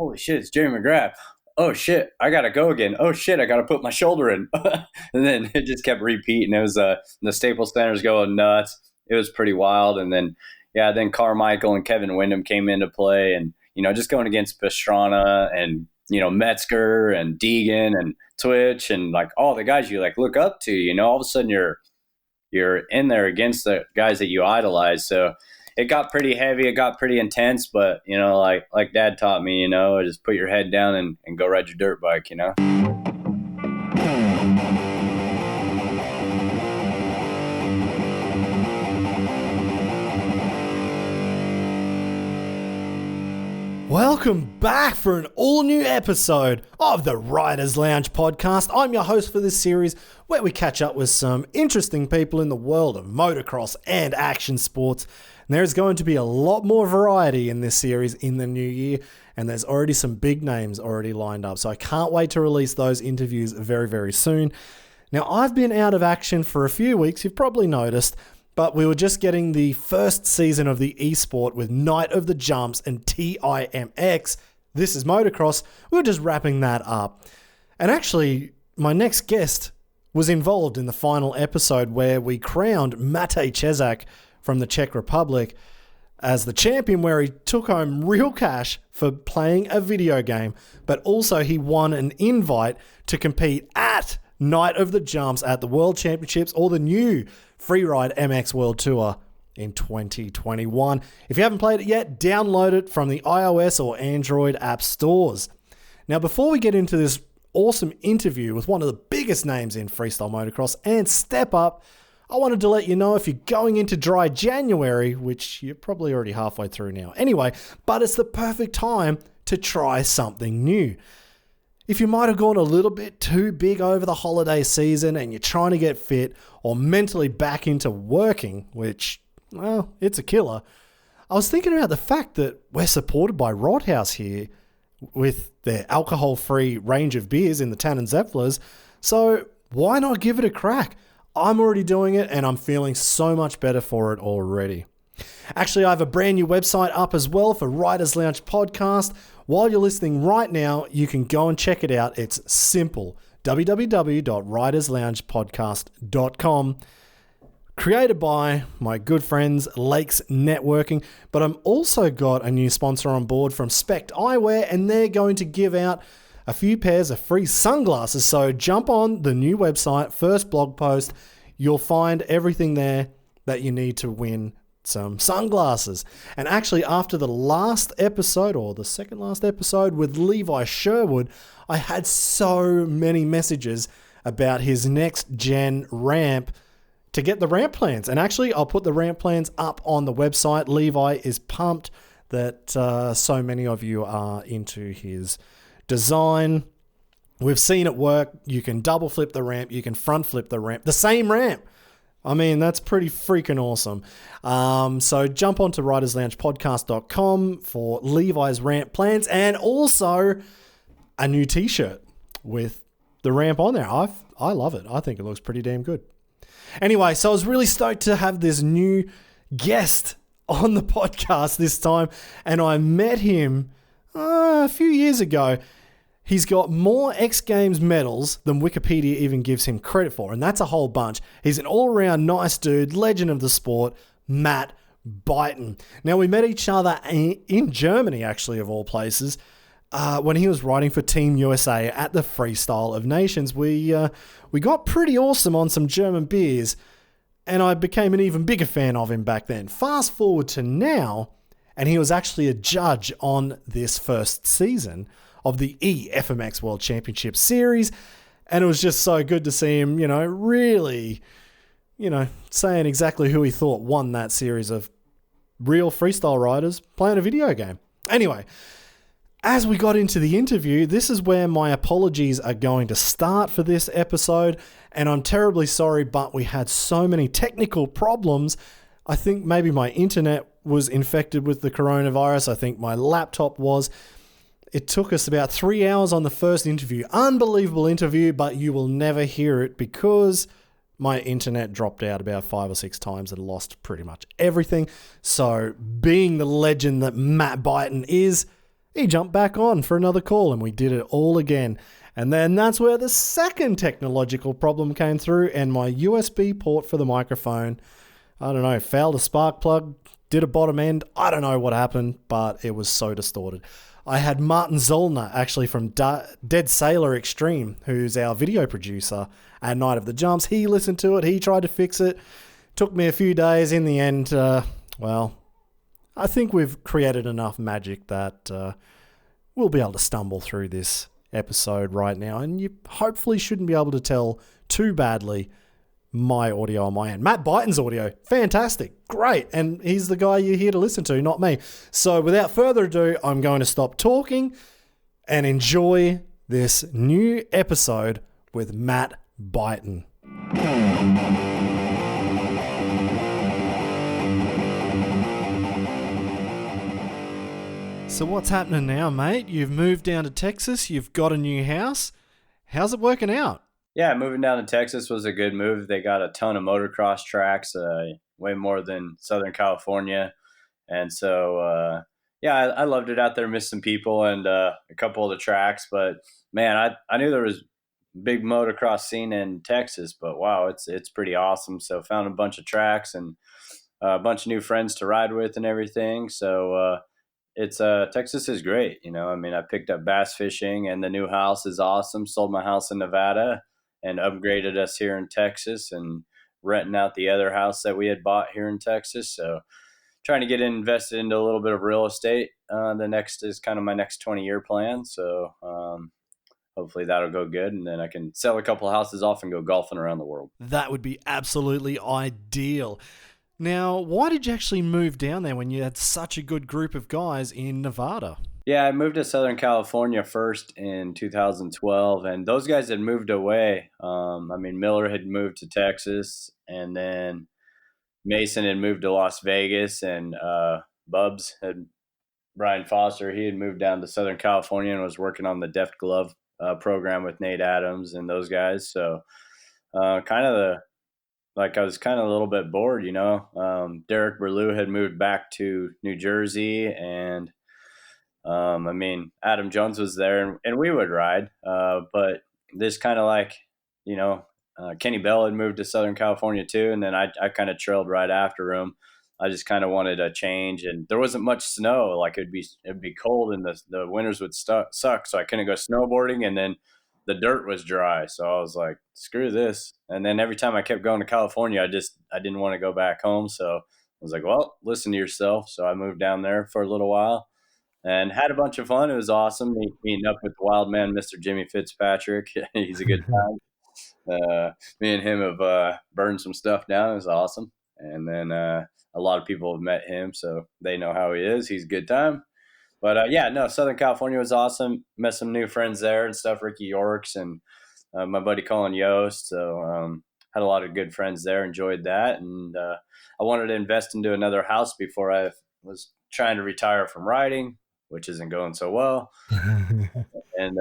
holy shit, it's Jerry McGrath. Oh shit, I gotta go again. Oh shit, I gotta put my shoulder in. And then it just kept repeating. It was the Staples Center's going nuts. It was pretty wild. And then then Carmichael and Kevin Windham came into play, and just going against Pastrana and Metzger and Deegan and Twitch and like all the guys you like look up to. All of a sudden you're in there against the guys that you idolize. So it got pretty heavy. It got pretty intense, but like Dad taught me, just put your head down and go ride your dirt bike. Welcome back for an all-new episode of the Riders Lounge podcast. I'm your host for this series, where we catch up with some interesting people in the world of motocross and action sports. And there's going to be a lot more variety in this series in the new year, and there's already some big names already lined up. So I can't wait to release those interviews very, very soon. Now, I've been out of action for a few weeks, you've probably noticed, but we were just getting the first season of the esport with Night of the Jumps and TIMX. This is motocross. We were just wrapping that up. And actually, my next guest was involved in the final episode where we crowned Matej Čezak from the Czech Republic as the champion, where he took home real cash for playing a video game, but also he won an invite to compete at Night of the Jumps at the World Championships or the new Freeride MX World Tour in 2021. If you haven't played it yet, download it from the iOS or Android app stores. Now, before we get into this awesome interview with one of the biggest names in freestyle motocross and Step Up, I wanted to let you know if you're going into dry January, which you're probably already halfway through now anyway, but it's the perfect time to try something new. If you might have gone a little bit too big over the holiday season and you're trying to get fit or mentally back into working, which, well, it's a killer, I was thinking about the fact that we're supported by Roadhouse here with their alcohol-free range of beers in the Tannen Zephlers, so why not give it a crack? I'm already doing it and I'm feeling so much better for it already. Actually, I have a brand new website up as well for Riders Lounge Podcast. While you're listening right now, you can go and check it out. It's simple. www.ridersloungepodcast.com. Created by my good friends Lakes Networking, but I'm also got a new sponsor on board from Spect Eyewear, and they're going to give out a few pairs of free sunglasses. So jump on the new website, first blog post. You'll find everything there that you need to win some sunglasses. And actually, after the last episode, or the second last episode with Levi Sherwood, I had so many messages about his next gen ramp to get the ramp plans. And actually, I'll put the ramp plans up on the website. Levi is pumped that so many of you are into his design. We've seen it work. You can double flip the ramp. You can front flip the ramp. The same ramp. I mean, that's pretty freaking awesome. So jump onto ridersloungepodcast.com for Levi's ramp plans and also a new t-shirt with the ramp on there. I love it. I think it looks pretty damn good. Anyway, so I was really stoked to have this new guest on the podcast this time, and I met him a few years ago. He's got more X Games medals than Wikipedia even gives him credit for, and that's a whole bunch. He's an all-around nice dude, legend of the sport, Matt Buyten. Now, we met each other in Germany, actually, of all places, when he was riding for Team USA at the Freestyle of Nations. We got pretty awesome on some German beers, and I became an even bigger fan of him back then. Fast forward to now, and he was actually a judge on this first season of the EFMX World Championship Series, and it was just so good to see him, really, saying exactly who he thought won that series of real freestyle riders playing a video game. Anyway, as we got into the interview, this is where my apologies are going to start for this episode, and I'm terribly sorry, but we had so many technical problems. I think maybe my internet was infected with the coronavirus. I think my laptop was. It took us about 3 hours on the first interview. Unbelievable interview, but you will never hear it because my internet dropped out about 5 or 6 times and lost pretty much everything. So being the legend that Matt Buyten is, He jumped back on for another call and we did it all again. And then that's where the second technological problem came through and my USB port for the microphone, I don't know, fouled a spark plug, did a bottom end. I don't know what happened, but it was so distorted. I had Martin Zollner, actually from Dead Sailor Extreme, who's our video producer at Night of the Jumps. He listened to it. He tried to fix it. Took me a few days. In the end, well, I think we've created enough magic that we'll be able to stumble through this episode right now, and you hopefully shouldn't be able to tell too badly my audio on my end. Matt Buyten's audio, fantastic, great, and he's the guy you're here to listen to, not me. So without further ado, I'm going to stop talking and enjoy this new episode with Matt Buyten. So what's happening now, mate? You've moved down to Texas. You've got a new house. How's it working out? Yeah, moving down to Texas was a good move. They got a ton of motocross tracks, way more than Southern California. And so, I loved it out there, missed some people and a couple of the tracks. But, man, I knew there was a big motocross scene in Texas. But, wow, it's pretty awesome. So found a bunch of tracks and a bunch of new friends to ride with and everything. So it's Texas is great. I picked up bass fishing and the new house is awesome. Sold my house in Nevada and upgraded us here in Texas and renting out the other house that we had bought here in Texas. So trying to get invested into a little bit of real estate. The next is kind of my next 20-year plan. So hopefully that'll go good. And then I can sell a couple of houses off and go golfing around the world. That would be absolutely ideal. Now, why did you actually move down there when you had such a good group of guys in Nevada? Yeah, I moved to Southern California first in 2012, and those guys had moved away. Miller had moved to Texas, and then Mason had moved to Las Vegas, and Brian Foster, he had moved down to Southern California and was working on the Deft Glove program with Nate Adams and those guys. So I was kind of a little bit bored, Derek Berlew had moved back to New Jersey, and Adam Jones was there and we would ride. But this kind of Kenny Bell had moved to Southern California too. And then I kind of trailed right after him. I just kind of wanted a change and there wasn't much snow. Like it'd be cold and the winters would suck. So I couldn't go snowboarding and then the dirt was dry. So I was like, screw this. And then every time I kept going to California, I didn't want to go back home. So I was like, well, listen to yourself. So I moved down there for a little while and had a bunch of fun. It was awesome meeting up with the wild man, Mr. Jimmy Fitzpatrick. He's a good time. Me and him have burned some stuff down. It was awesome. And then a lot of people have met him, so they know how he is. He's a good time. But Southern California was awesome. Met some new friends there and stuff, Ricky Yorks and my buddy Colin Yost. So had a lot of good friends there, enjoyed that. And I wanted to invest into another house before I was trying to retire from riding, which isn't going so well. And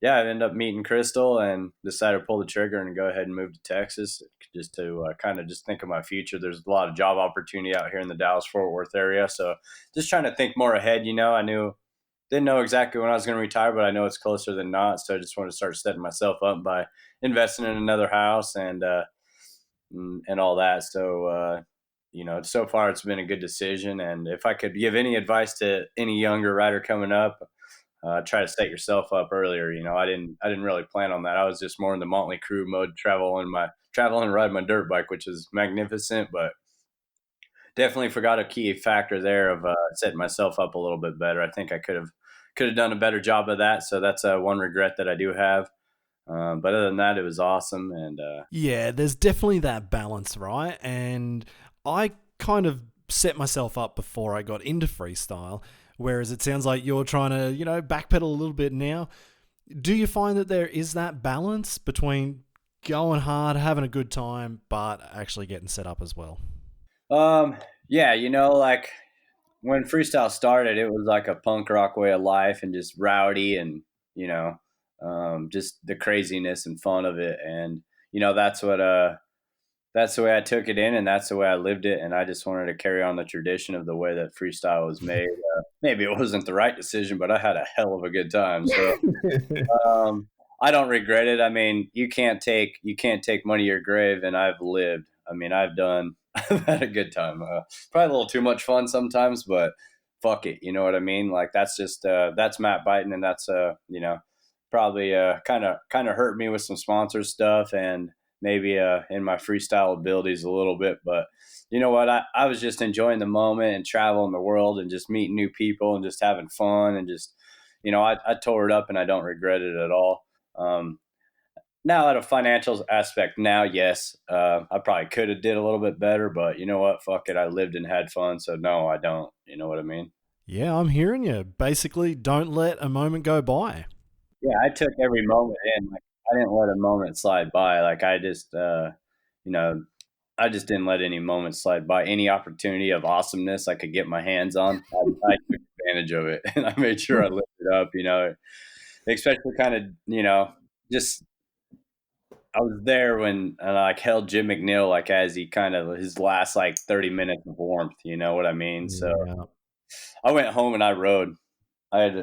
I ended up meeting Crystal and decided to pull the trigger and go ahead and move to Texas just to kind of just think of my future. There's a lot of job opportunity out here in the Dallas-Fort Worth area. So just trying to think more ahead, I didn't know exactly when I was going to retire, but I know it's closer than not. So I just want to start setting myself up by investing in another house and all that. So, so far it's been a good decision. And if I could give any advice to any younger rider coming up, try to set yourself up earlier. I didn't really plan on that. I was just more in the Motley Crue mode, travel and ride my dirt bike, which is magnificent, but definitely forgot a key factor there of setting myself up a little bit better. I think I could have done a better job of that. So that's one regret that I do have. But other than that, it was awesome. And yeah, there's definitely that balance, right? And I kind of set myself up before I got into freestyle, whereas it sounds like you're trying to, backpedal a little bit now. Do you find that there is that balance between going hard, having a good time, but actually getting set up as well? Like when freestyle started, it was like a punk rock way of life and just rowdy and, just the craziness and fun of it. And, that's that's the way I took it in, and that's the way I lived it. And I just wanted to carry on the tradition of the way that freestyle was made. Maybe it wasn't the right decision, but I had a hell of a good time. So I don't regret it. I mean, you can't take money to your grave, and I've lived. I mean, I've had a good time. Probably a little too much fun sometimes, but fuck it. You know what I mean? Like that's just that's Matt Buyten, and that's probably kind of hurt me with some sponsor stuff and maybe in my freestyle abilities a little bit. But you know what? I was just enjoying the moment and traveling the world and just meeting new people and just having fun and just I tore it up and I don't regret it at all. Um, Now, at a financial aspect, now yes, I probably could have did a little bit better, but you know what? Fuck it, I lived and had fun, so no, I don't. You know what I mean? Yeah, I'm hearing you. Basically, don't let a moment go by. Yeah, I took every moment in. Like I didn't let a moment slide by. Like I just, you know, I just didn't let any moment slide by. Any opportunity of awesomeness I could get my hands on, I took advantage of it, and I made sure I lifted it up. Especially kind of, just I was there when I like held Jim McNeil like as he kind of his last like 30 minutes of warmth. You know what I mean? So Yeah. I went home and I rode. I had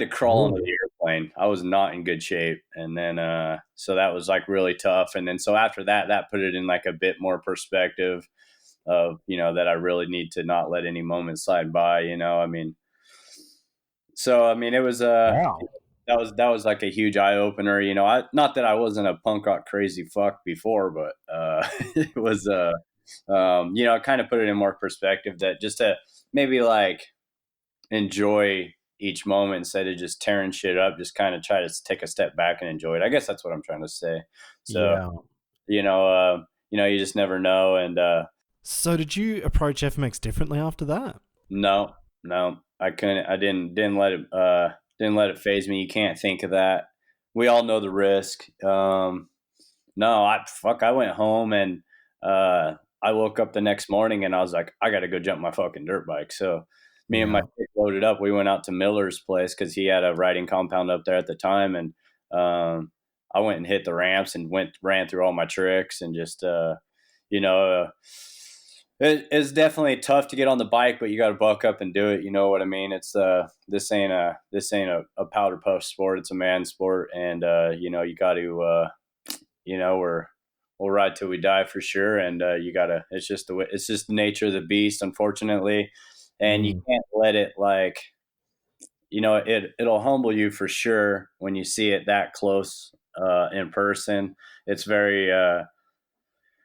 to crawl into Ooh. the airplane. I was not in good shape, and then so that was like really tough. And then so after that, that put it in like a bit more perspective of that I really need to not let any moment slide by. I mean, so I mean it was Wow. that was like a huge eye opener. I not that I wasn't a punk rock crazy fuck before, but it was kind of put it in more perspective that just to maybe like enjoy each moment instead of just tearing shit up, just kind of try to take a step back and enjoy it. I guess that's what I'm trying to say. So Yeah. you just never know. And So, did you approach FMX differently after that? no, no, I couldn't. I didn't let it phase me. You can't think of that. We all know the risk. No, I went home and I woke up the next morning and I was like, I got to go jump my fucking dirt bike. So me and my Yeah. kid loaded up. We went out to Miller's place because he had a riding compound up there at the time, and I went and hit the ramps and ran through all my tricks and just you know. It's definitely tough to get on the bike, but you got to buck up and do it. You know what I mean? It's this ain't a powder puff sport. It's a man sport, and you got to we'll ride till we die for sure. And you gotta. It's just it's just the nature of the beast, unfortunately, and you Mm. can't let it like it'll humble you for sure when you see it that close in person. It's very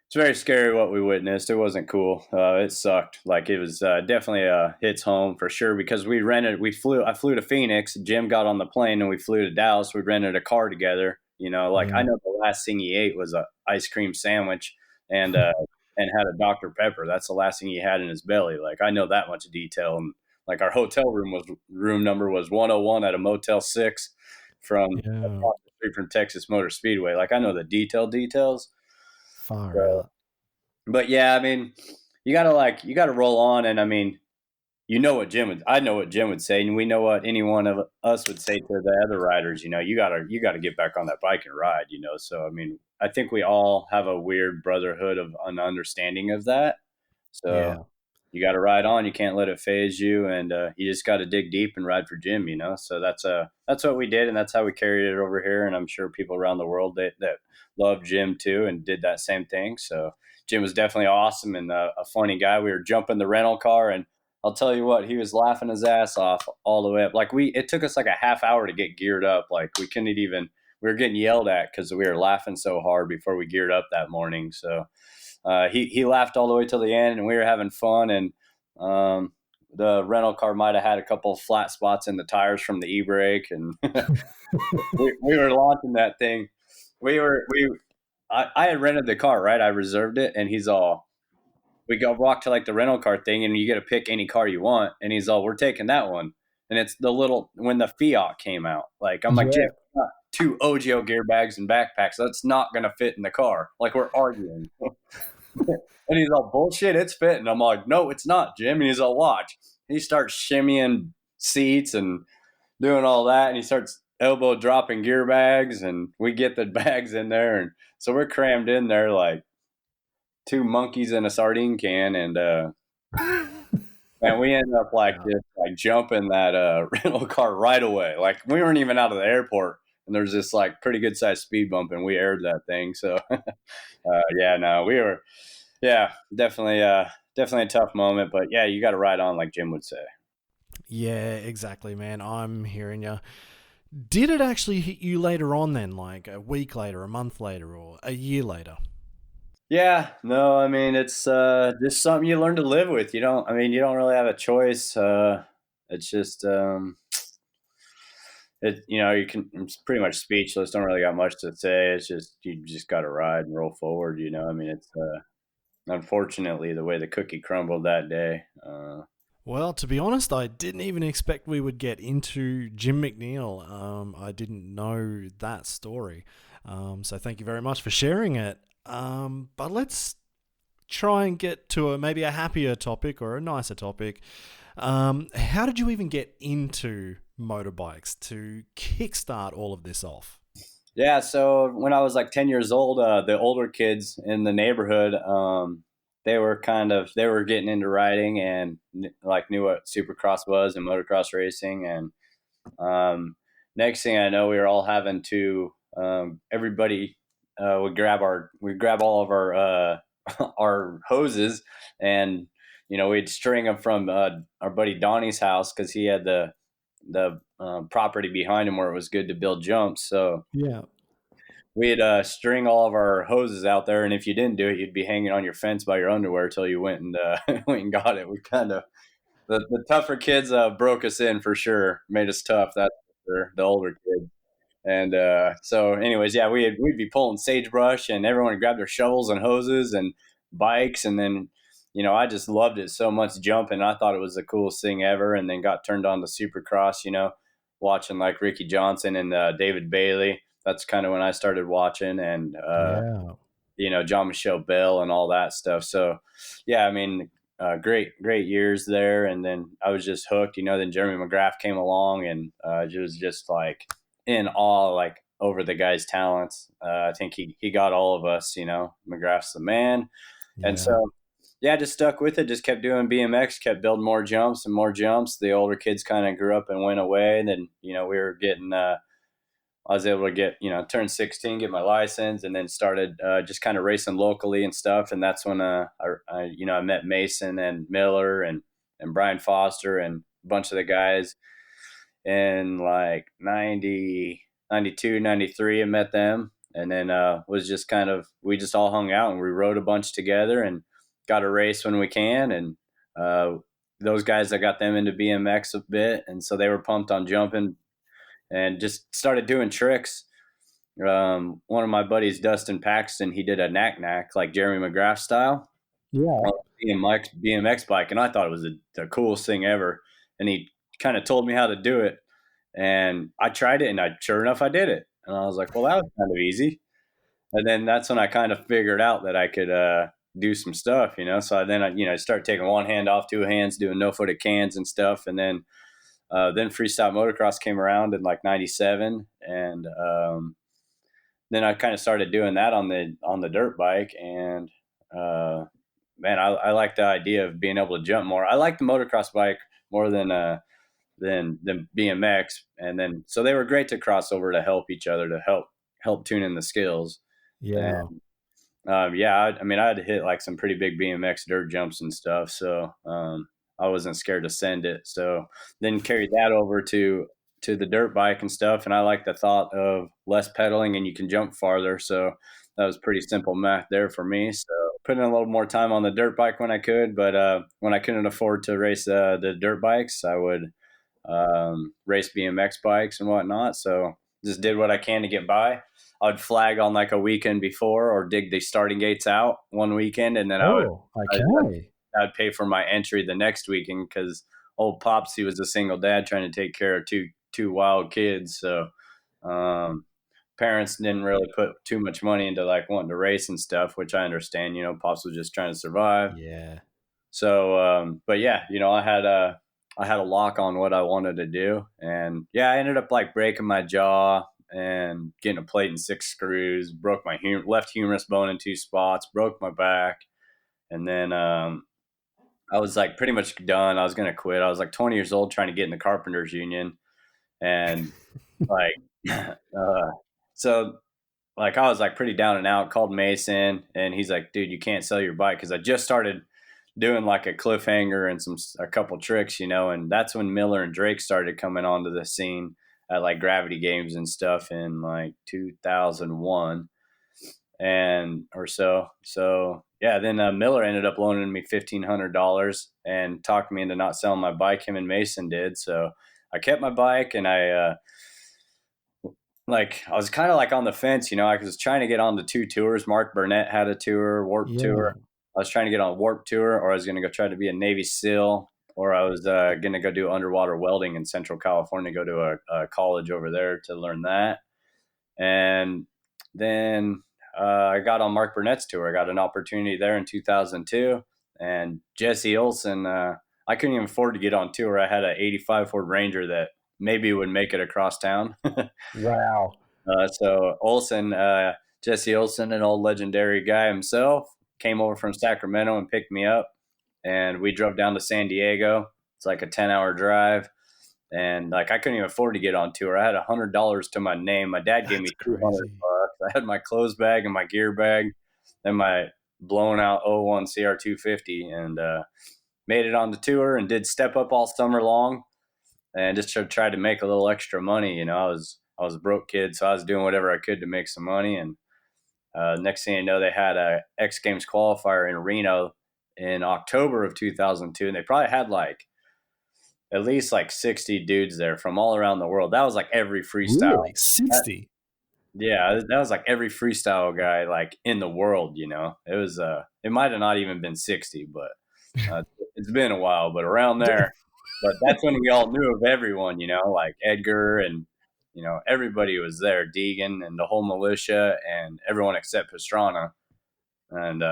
it's very scary what we witnessed. It wasn't cool. It sucked. Like it was definitely hits home for sure because I flew to Phoenix. Jim got on the plane and we flew to Dallas. We rented a car together. Like I Yeah. know the last thing he ate was a ice cream sandwich and had a Dr. Pepper. That's the last thing he had in his belly. Like I know that much detail. And like our hotel room number was 101 at a Motel 6 from Yeah. across the street from Texas Motor Speedway. Like I know the details. Far So, out. but yeah, I mean, you gotta roll on, and I mean, I know what Jim would say, and we know what any one of us would say to the other riders. You gotta get back on that bike and ride. So I mean, I think we all have a weird brotherhood of an understanding of that. So Yeah. you got to ride on. You can't let it phase you, and you just got to dig deep and ride for Jim. So that's what we did, and that's how we carried it over here. And I'm sure people around the world that love Jim too and did that same thing. So Jim was definitely awesome and a funny guy. We were jumping the rental car, and I'll tell you what, he was laughing his ass off all the way up. Like it took us like a half hour to get geared up. Like we couldn't even. We were getting yelled at because we were laughing so hard before we geared up that morning. So he laughed all the way till the end, and we were having fun. And the rental car might have had a couple of flat spots in the tires from the e-brake, and we were launching that thing. I had rented the car, right? I reserved it, and he's all. We go walk to like the rental car thing, and you get to pick any car you want, and he's all, we're taking that one. And it's the little when the Fiat came out. Like I'm like, Jim, Yeah. two OGO gear bags and backpacks. That's not gonna fit in the car. Like we're arguing. And he's all, bullshit, it's fitting. I'm like, no, it's not, Jim. And he's all, watch. He starts shimmying seats and doing all that. And he starts elbow dropping gear bags, and we get the bags in there, and so we're crammed in there like two monkeys in a sardine can, and we end up like Yeah. just like jumping that rental car right away. Like we weren't even out of the airport, and there's this like pretty good sized speed bump, and we aired that thing. So yeah, no, we were, yeah, definitely a tough moment, but yeah, you got to ride on, like Jim would say. Yeah, exactly, man. I'm hearing you. Did it actually hit you later on then, like a week later, a month later, or a year later? Yeah, no, I mean it's just something you learn to live with. You don't really have a choice. It's just you can, it's pretty much speechless. Don't really got much to say. It's just you just got to ride and roll forward. I mean it's unfortunately the way the cookie crumbled that day. Well, to be honest, I didn't even expect we would get into Jim McNeil. I didn't know that story. So thank you very much for sharing it. But let's try and get to maybe a happier topic or a nicer topic. How did you even get into motorbikes to kickstart all of this off? Yeah, so when I was like 10 years old, the older kids in the neighborhood, they were getting into riding and like knew what Supercross was and motocross racing. And next thing I know, we were all having to everybody we'd grab all of our our hoses, and we'd string them from our buddy Donnie's house because he had the property behind him where it was good to build jumps. So Yeah. we'd string all of our hoses out there, and if you didn't do it, you'd be hanging on your fence by your underwear till you went and went and got it. We kind of the tougher kids broke us in for sure, made us tough. That's for sure, the older kids. And so, anyways, yeah, we'd be pulling sagebrush, and everyone would grab their shovels and hoses and bikes, and then I just loved it so much jumping. I thought it was the coolest thing ever, and then got turned on to Supercross. Watching like Ricky Johnson and David Bailey. That's kind of when I started watching, and Yeah. John Michelle Bell and all that stuff. So, yeah, I mean, great years there, and then I was just hooked. Then Jeremy McGrath came along, and it was just like in awe, like over the guy's talents. I think he got all of us. McGrath's the man, and Yeah. so yeah, just stuck with it. Just kept doing BMX, kept building more jumps and more jumps. The older kids kind of grew up and went away, and then we were getting. I was able to get, turn 16, get my license, and then started just kind of racing locally and stuff. And that's when I met Mason and Miller and Brian Foster and a bunch of the guys in like 90, 92, 93. I met them. And then was just we just all hung out and we rode a bunch together and got a race when we can. And those guys, I got them into BMX a bit. And so they were pumped on jumping and just started doing tricks. One of my buddies, Dustin Paxton, he did a knack like Jeremy McGrath style Yeah. on a BMX bike, and I thought it was the coolest thing ever. And he kind of told me how to do it, and I tried it, and sure enough, I did it. And I was like, well, that was kind of easy. And then that's when I kind of figured out that I could do some stuff, So then I start taking one hand off, two hands, doing no-footed cans and stuff, and then freestyle motocross came around in like 97, and then I kind of started doing that on the dirt bike. And man, I like the idea of being able to jump more. I like the motocross bike more than BMX. And then so they were great to cross over to help each other, to help tune in the skills. And Yeah. yeah, I mean, I had to hit like some pretty big BMX dirt jumps and stuff. So I wasn't scared to send it. So then carried that over to the dirt bike and stuff. And I like the thought of less pedaling and you can jump farther. So that was pretty simple math there for me. So put in a little more time on the dirt bike when I could, but when I couldn't afford to race the dirt bikes, I would race BMX bikes and whatnot. So just did what I can to get by. I would flag on like a weekend before or dig the starting gates out one weekend, and then Oh, I'd, okay. I'd pay for my entry the next weekend because old Pops, he was a single dad trying to take care of two wild kids. So parents didn't really put too much money into like wanting to race and stuff, which I understand. Pops was just trying to survive. Yeah. So, but yeah, I had I had a lock on what I wanted to do. And yeah, I ended up like breaking my jaw and getting a plate and 6 screws, broke my left humerus bone in 2 spots, broke my back. And then I was like pretty much done. I was going to quit. I was like 20 years old trying to get in the carpenters union. And like, so like I was like pretty down and out, called Mason, and he's like, dude, you can't sell your bike. Cause I just started doing like a cliffhanger and a couple tricks, and that's when Miller and Drake started coming onto the scene at like Gravity Games and stuff in like 2001 and or so. So yeah, then Miller ended up loaning me $1,500 and talked me into not selling my bike. Him and Mason did. So I kept my bike, and I was kind of like on the fence, I was trying to get on the 2 tours. Mark Burnett had a tour, Warp Tour. I was trying to get on Warp Tour, or I was going to go try to be a Navy SEAL, or I was going to go do underwater welding in Central California, go to a college over there to learn that. And then I got on Mark Burnett's tour. I got an opportunity there in 2002. And Jesse Olson, I couldn't even afford to get on tour. I had an 85 Ford Ranger that maybe would make it across town. Wow. So Olson, Jesse Olson, an old legendary guy himself, came over from Sacramento and picked me up. And we drove down to San Diego. It's like a 10-hour drive. And like I couldn't even afford to get on tour. I had $100 to my name. My dad gave me $200. I had my clothes bag and my gear bag, and my blown out '01 CR250, and made it on the tour and did Step Up all summer long, and just tried to make a little extra money. I was a broke kid, so I was doing whatever I could to make some money. And next thing you know, they had a X Games qualifier in Reno in October of 2002, and they probably had like at least like 60 dudes there from all around the world. That was like every freestyle. Really? 60? Yeah, that was like every freestyle guy like in the world. It was it might have not even been 60, but it's been a while, but around there. But that's when we all knew of everyone, like Edgar, and everybody was there, Deegan and the whole militia and everyone except Pastrana. And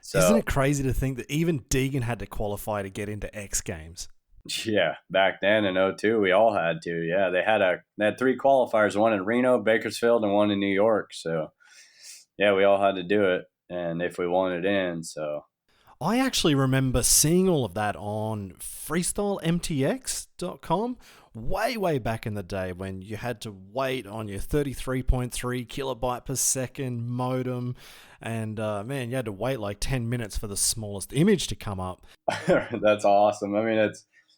so isn't it crazy to think that even Deegan had to qualify to get into X Games? yeah, back then in '02, we all had to. Yeah, they had 3 qualifiers, one in Reno, Bakersfield, and one in New York. So yeah, we all had to do it, and if we wanted in. So I actually remember seeing all of that on freestylemtx.com way back in the day when you had to wait on your 33.3 kilobyte per second modem, and man, you had to wait like 10 minutes for the smallest image to come up. That's awesome. I mean,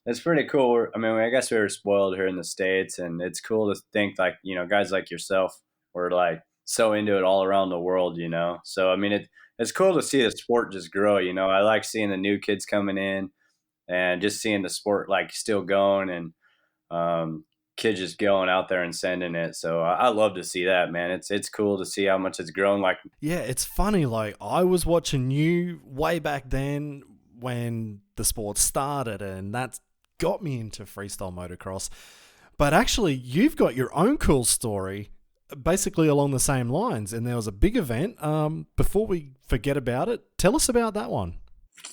it's pretty cool. I mean, I guess we were spoiled here in the States, and it's cool to think like, guys like yourself were like so into it all around the world, So, I mean, it's cool to see the sport just grow, I like seeing the new kids coming in and just seeing the sport like still going, and kids just going out there and sending it. So I love to see that, man. It's cool to see how much it's grown. Like, yeah, it's funny. Like I was watching you way back then when the sport started, and that's got me into freestyle motocross. But actually, you've got your own cool story basically along the same lines, and there was a big event. Before we forget about it, tell us about that one.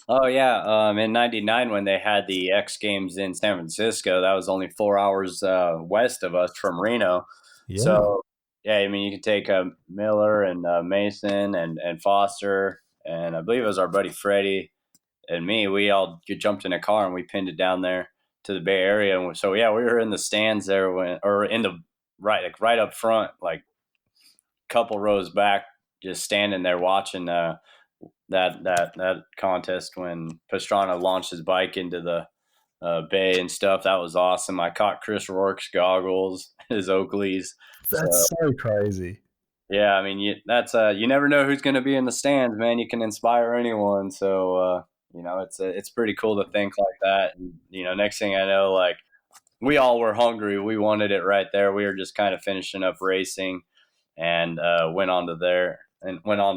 Oh yeah, in '99 when they had the X Games in San Francisco, that was only 4 hours west of us from Reno. Yeah. So yeah, I mean, you can take Miller and Mason and Foster, and I believe it was our buddy Freddie and me. We all jumped in a car and we pinned it down there to the Bay Area. And so yeah, we were in the stands there or in the right up front, like a couple rows back, just standing there watching that contest when Pastrana launched his bike into the bay and stuff. That was awesome. I caught Chris Rourke's goggles, his Oakleys. That's so crazy. Yeah, I mean, you never know who's going to be in the stands, man. You can inspire anyone. So it's pretty cool to think like that. And next thing I know, like we all were hungry. We wanted it right there. We were just kind of finishing up racing, and went on to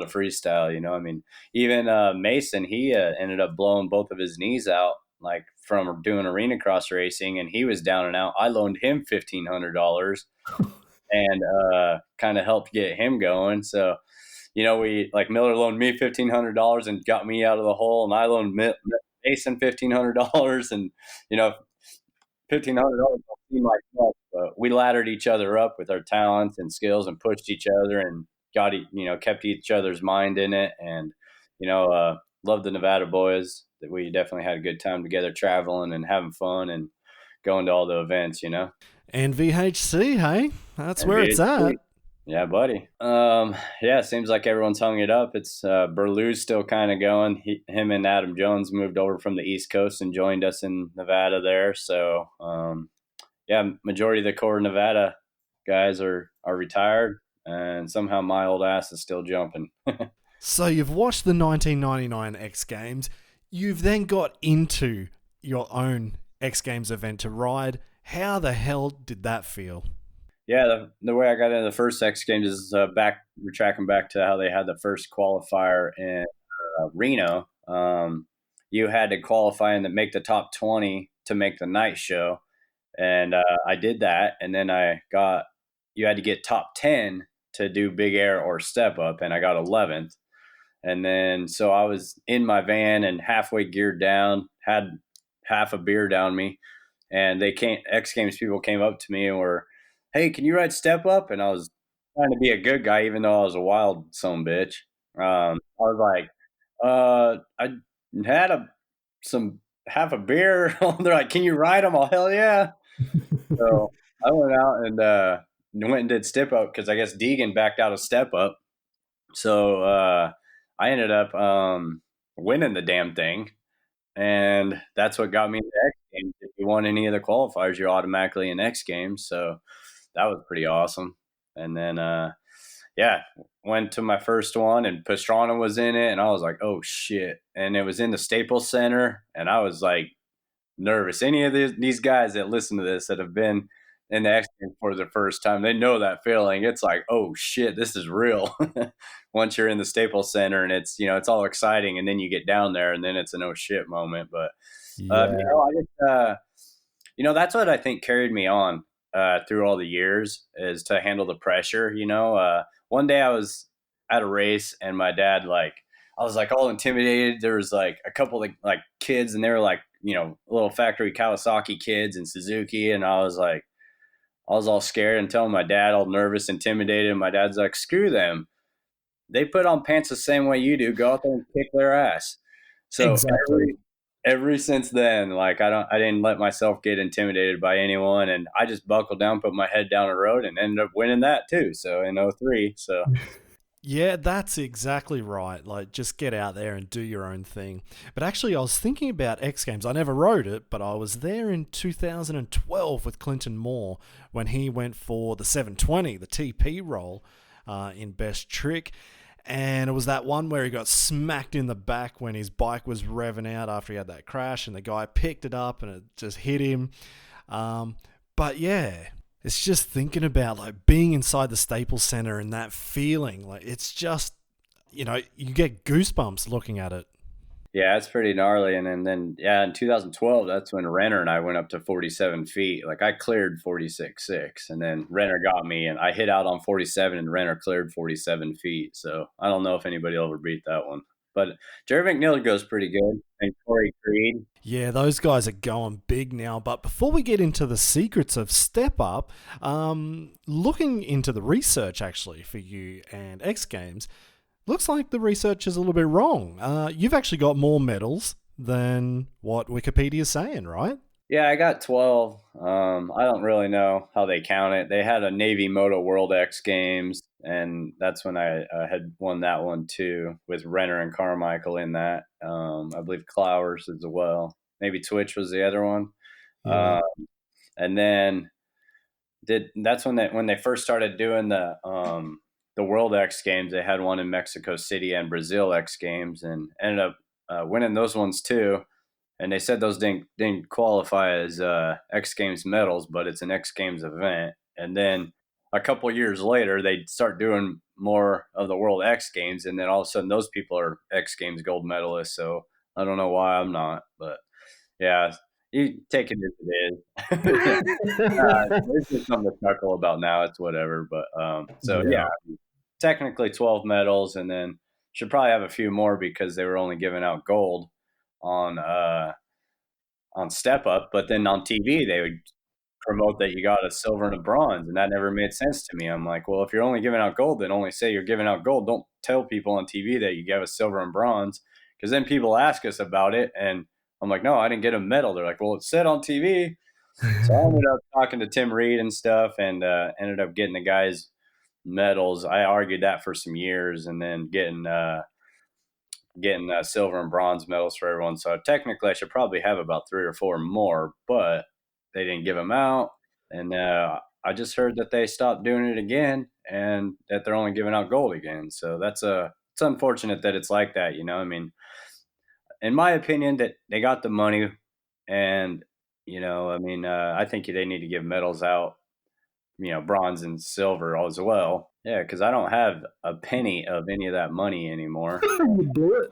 freestyle. I mean, even Mason, he ended up blowing both of his knees out, like from doing arena cross racing, and he was down and out. I loaned him $1,500 and kind of helped get him going. So, we like Miller loaned me $1,500 and got me out of the hole, and I loaned Mason $1,500, and $1,500 don't seem like much, but we laddered each other up with our talents and skills and pushed each other and kept each other's mind in it. And, loved the Nevada boys. That we definitely had a good time together traveling and having fun and going to all the events. NVHC, hey? That's where it's NVHC. at. Yeah, buddy. Yeah, it seems like everyone's hung it up. It's Berlou's still kind of going. Him and Adam Jones moved over from the East Coast and joined us in Nevada there. So, yeah, majority of the core Nevada guys are retired, and somehow my old ass is still jumping. So you've watched the 1999 X Games. You've then got into your own X Games event to ride. How the hell did that feel? Yeah, the way I got into the first X Games is we're tracking back to how they had the first qualifier in Reno. You had to qualify and make the top 20 to make the night show. And I did that. And then you had to get top 10 to do big air or step up. And I got 11th. And then, so I was in my van and halfway geared down, had half a beer down me. And X Games people came up to me and were, "Hey, can you ride step up?" And I was trying to be a good guy, even though I was a wild son bitch. I was like, I had some half a beer. They're like, "Can you ride them?" Oh, hell yeah. So I went out and went and did step up because I guess Deegan backed out of step up. So I ended up winning the damn thing. And that's what got me into X Games. If you won any of the qualifiers, you're automatically in X Games. So that was pretty awesome. And then, yeah, went to my first one, and Pastrana was in it, and I was like, "Oh shit!" And it was in the Staples Center, and I was like nervous. Any of these guys that listen to this that have been in the X Games for the first time, they know that feeling. It's like, "Oh shit, this is real." Once you're in the Staples Center, and it's all exciting, and then you get down there, and then it's a no shit moment. But Yeah. I just that's what I think carried me on through all the years, is to handle the pressure. One day I was at a race, and my dad, I was like all intimidated. There was like a couple of like kids, and they were like, little factory Kawasaki kids and Suzuki. And I was all scared and telling my dad, all nervous, intimidated. And my dad's like, "Screw them. They put on pants the same way you do. Go out there and kick their ass." So Exactly. ever since then, I didn't let myself get intimidated by anyone, and I just buckled down, put my head down the road, and ended up winning that too. So in '03, so Yeah, that's exactly right. Like, just get out there and do your own thing. But actually, I was thinking about X Games. I never rode it, but I was there in 2012 with Clinton Moore when he went for the 720, the TP role in Best Trick. And it was that one where he got smacked in the back when his bike was revving out after he had that crash, and the guy picked it up and it just hit him. But yeah, it's just thinking about like being inside the Staples Center and that feeling. Like, it's just, you get goosebumps looking at it. yeah, it's pretty gnarly. And then yeah, in 2012, that's when Renner and I went up to 47 feet. Like I cleared 46.6, and then Renner got me, and I hit out on 47, and Renner cleared 47 feet. So I don't know if anybody will ever beat that one. But Jerry McNeil goes pretty good, and Corey Creed. Yeah, those guys are going big now. But before we get into the secrets of Step Up, looking into the research actually for you and X Games, looks like the research is a little bit wrong. You've actually got more medals than what Wikipedia is saying, right? Yeah, I got 12. I don't really know how they count it. They had a Navy Moto World X Games, and that's when I had won that one too, with Renner and Carmichael in that. I believe Clowers as well. Maybe Twitch was the other one. Yeah. And then that's when they first started doing the World X Games. They had one in Mexico City and Brazil X Games, and ended up winning those ones too. And they said those didn't qualify as X Games medals, but it's an X Games event. And then a couple years later, they start doing more of the World X Games, and then all of a sudden, those people are X Games gold medalists. So I don't know why I'm not, but yeah, you take it as it is. It's just something to chuckle about now. It's whatever. But so yeah, Yeah. technically 12 medals, and then should probably have a few more because they were only giving out gold on on Step Up, but then on TV they would promote that you got a silver and a bronze, and that never made sense to me. I'm like, well, if you're only giving out gold, then only say you're giving out gold. Don't tell people on TV that you gave a silver and bronze, because then people ask us about it, and I'm like, no, I didn't get a medal. They're like, well, it said on TV. So I ended up talking to Tim Reed and stuff, and ended up getting the guys medals. I argued that for some years, and then getting silver and bronze medals for everyone. So technically, I should probably have about 3 or 4 more, but they didn't give them out. And I just heard that they stopped doing it again, and that they're only giving out gold again. So it's unfortunate that it's like that. I mean, in my opinion, that they got the money, and I mean, I think they need to give medals out, bronze and silver as well. Yeah, because I don't have a penny of any of that money anymore. You do it.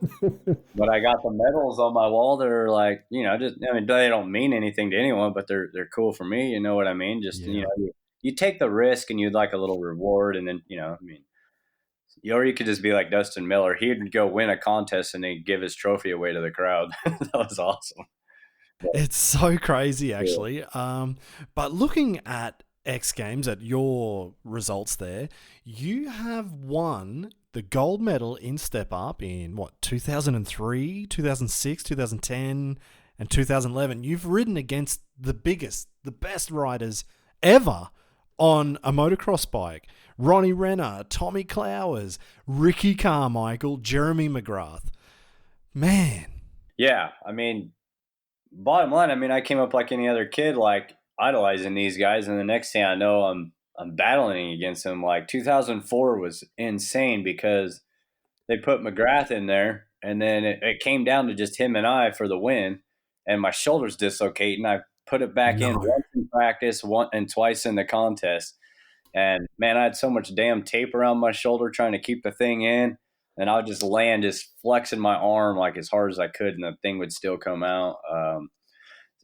But I got the medals on my wall that are like, just, I mean, they don't mean anything to anyone, but they're cool for me. You know what I mean? Just, Yeah. You take the risk and you'd like a little reward. And then, I mean, or you could just be like Dustin Miller. He'd go win a contest and then give his trophy away to the crowd. That was awesome. It's so crazy, actually. But looking at X Games, at your results there, you have won the gold medal in Step Up in, 2003, 2006, 2010, and 2011. You've ridden against the biggest, the best riders ever on a motocross bike. Ronnie Renner, Tommy Clowers, Ricky Carmichael, Jeremy McGrath. Man. Yeah, I mean, bottom line, I mean, I came up like any other kid, like idolizing these guys, and the next thing I know, I'm battling against them. Like 2004 was insane because they put McGrath in there, and then it came down to just him and I for the win, and my shoulder's dislocating. I put it back in once in practice, once and twice in the contest, and man, I had so much damn tape around my shoulder trying to keep the thing in. And I would just land, just flexing my arm like as hard as I could, and the thing would still come out.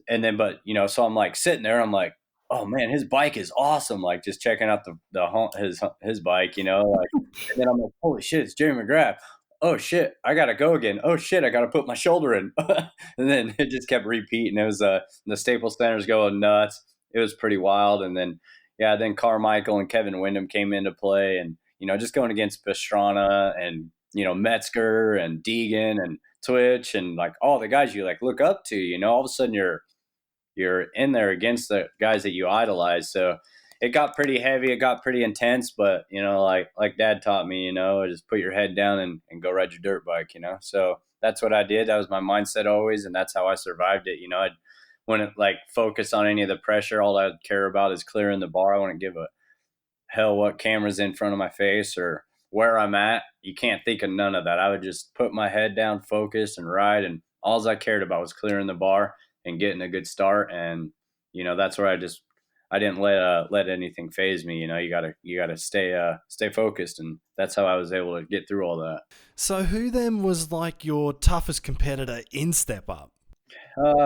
And then, but so I'm like sitting there, I'm like, oh man, his bike is awesome. Like just checking out his bike, like, and then I'm like, holy shit, it's Jeremy McGrath. Oh shit, I gotta go again. Oh shit, I gotta put my shoulder in. And then it just kept repeating. It was the Staples Center's going nuts. It was pretty wild. And then then Carmichael and Kevin Windham came into play, and just going against Pastrana and Metzger and Deegan and Twitch and like all the guys you like look up to. All of a sudden you're in there against the guys that you idolize. So it got pretty heavy. It got pretty intense, but like Dad taught me, just put your head down and go ride your dirt bike, So that's what I did. That was my mindset always, and that's how I survived it. I wouldn't like focus on any of the pressure. All I care about is clearing the bar. I wouldn't give a hell what camera's in front of my face or where I'm at. You can't think of none of that. I would just put my head down, focus, and ride. And all I cared about was clearing the bar and getting a good start. And that's where I didn't let anything phase me. You gotta stay focused, and that's how I was able to get through all that. So who then was like your toughest competitor in Step Up?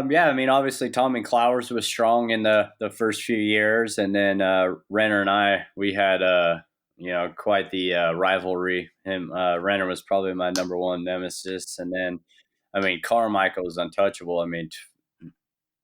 Yeah, I mean, obviously Tommy Clowers was strong in the first few years, and then Renner and we had quite the rivalry. Renner was probably my number one nemesis, and then I mean Carmichael was untouchable. I mean,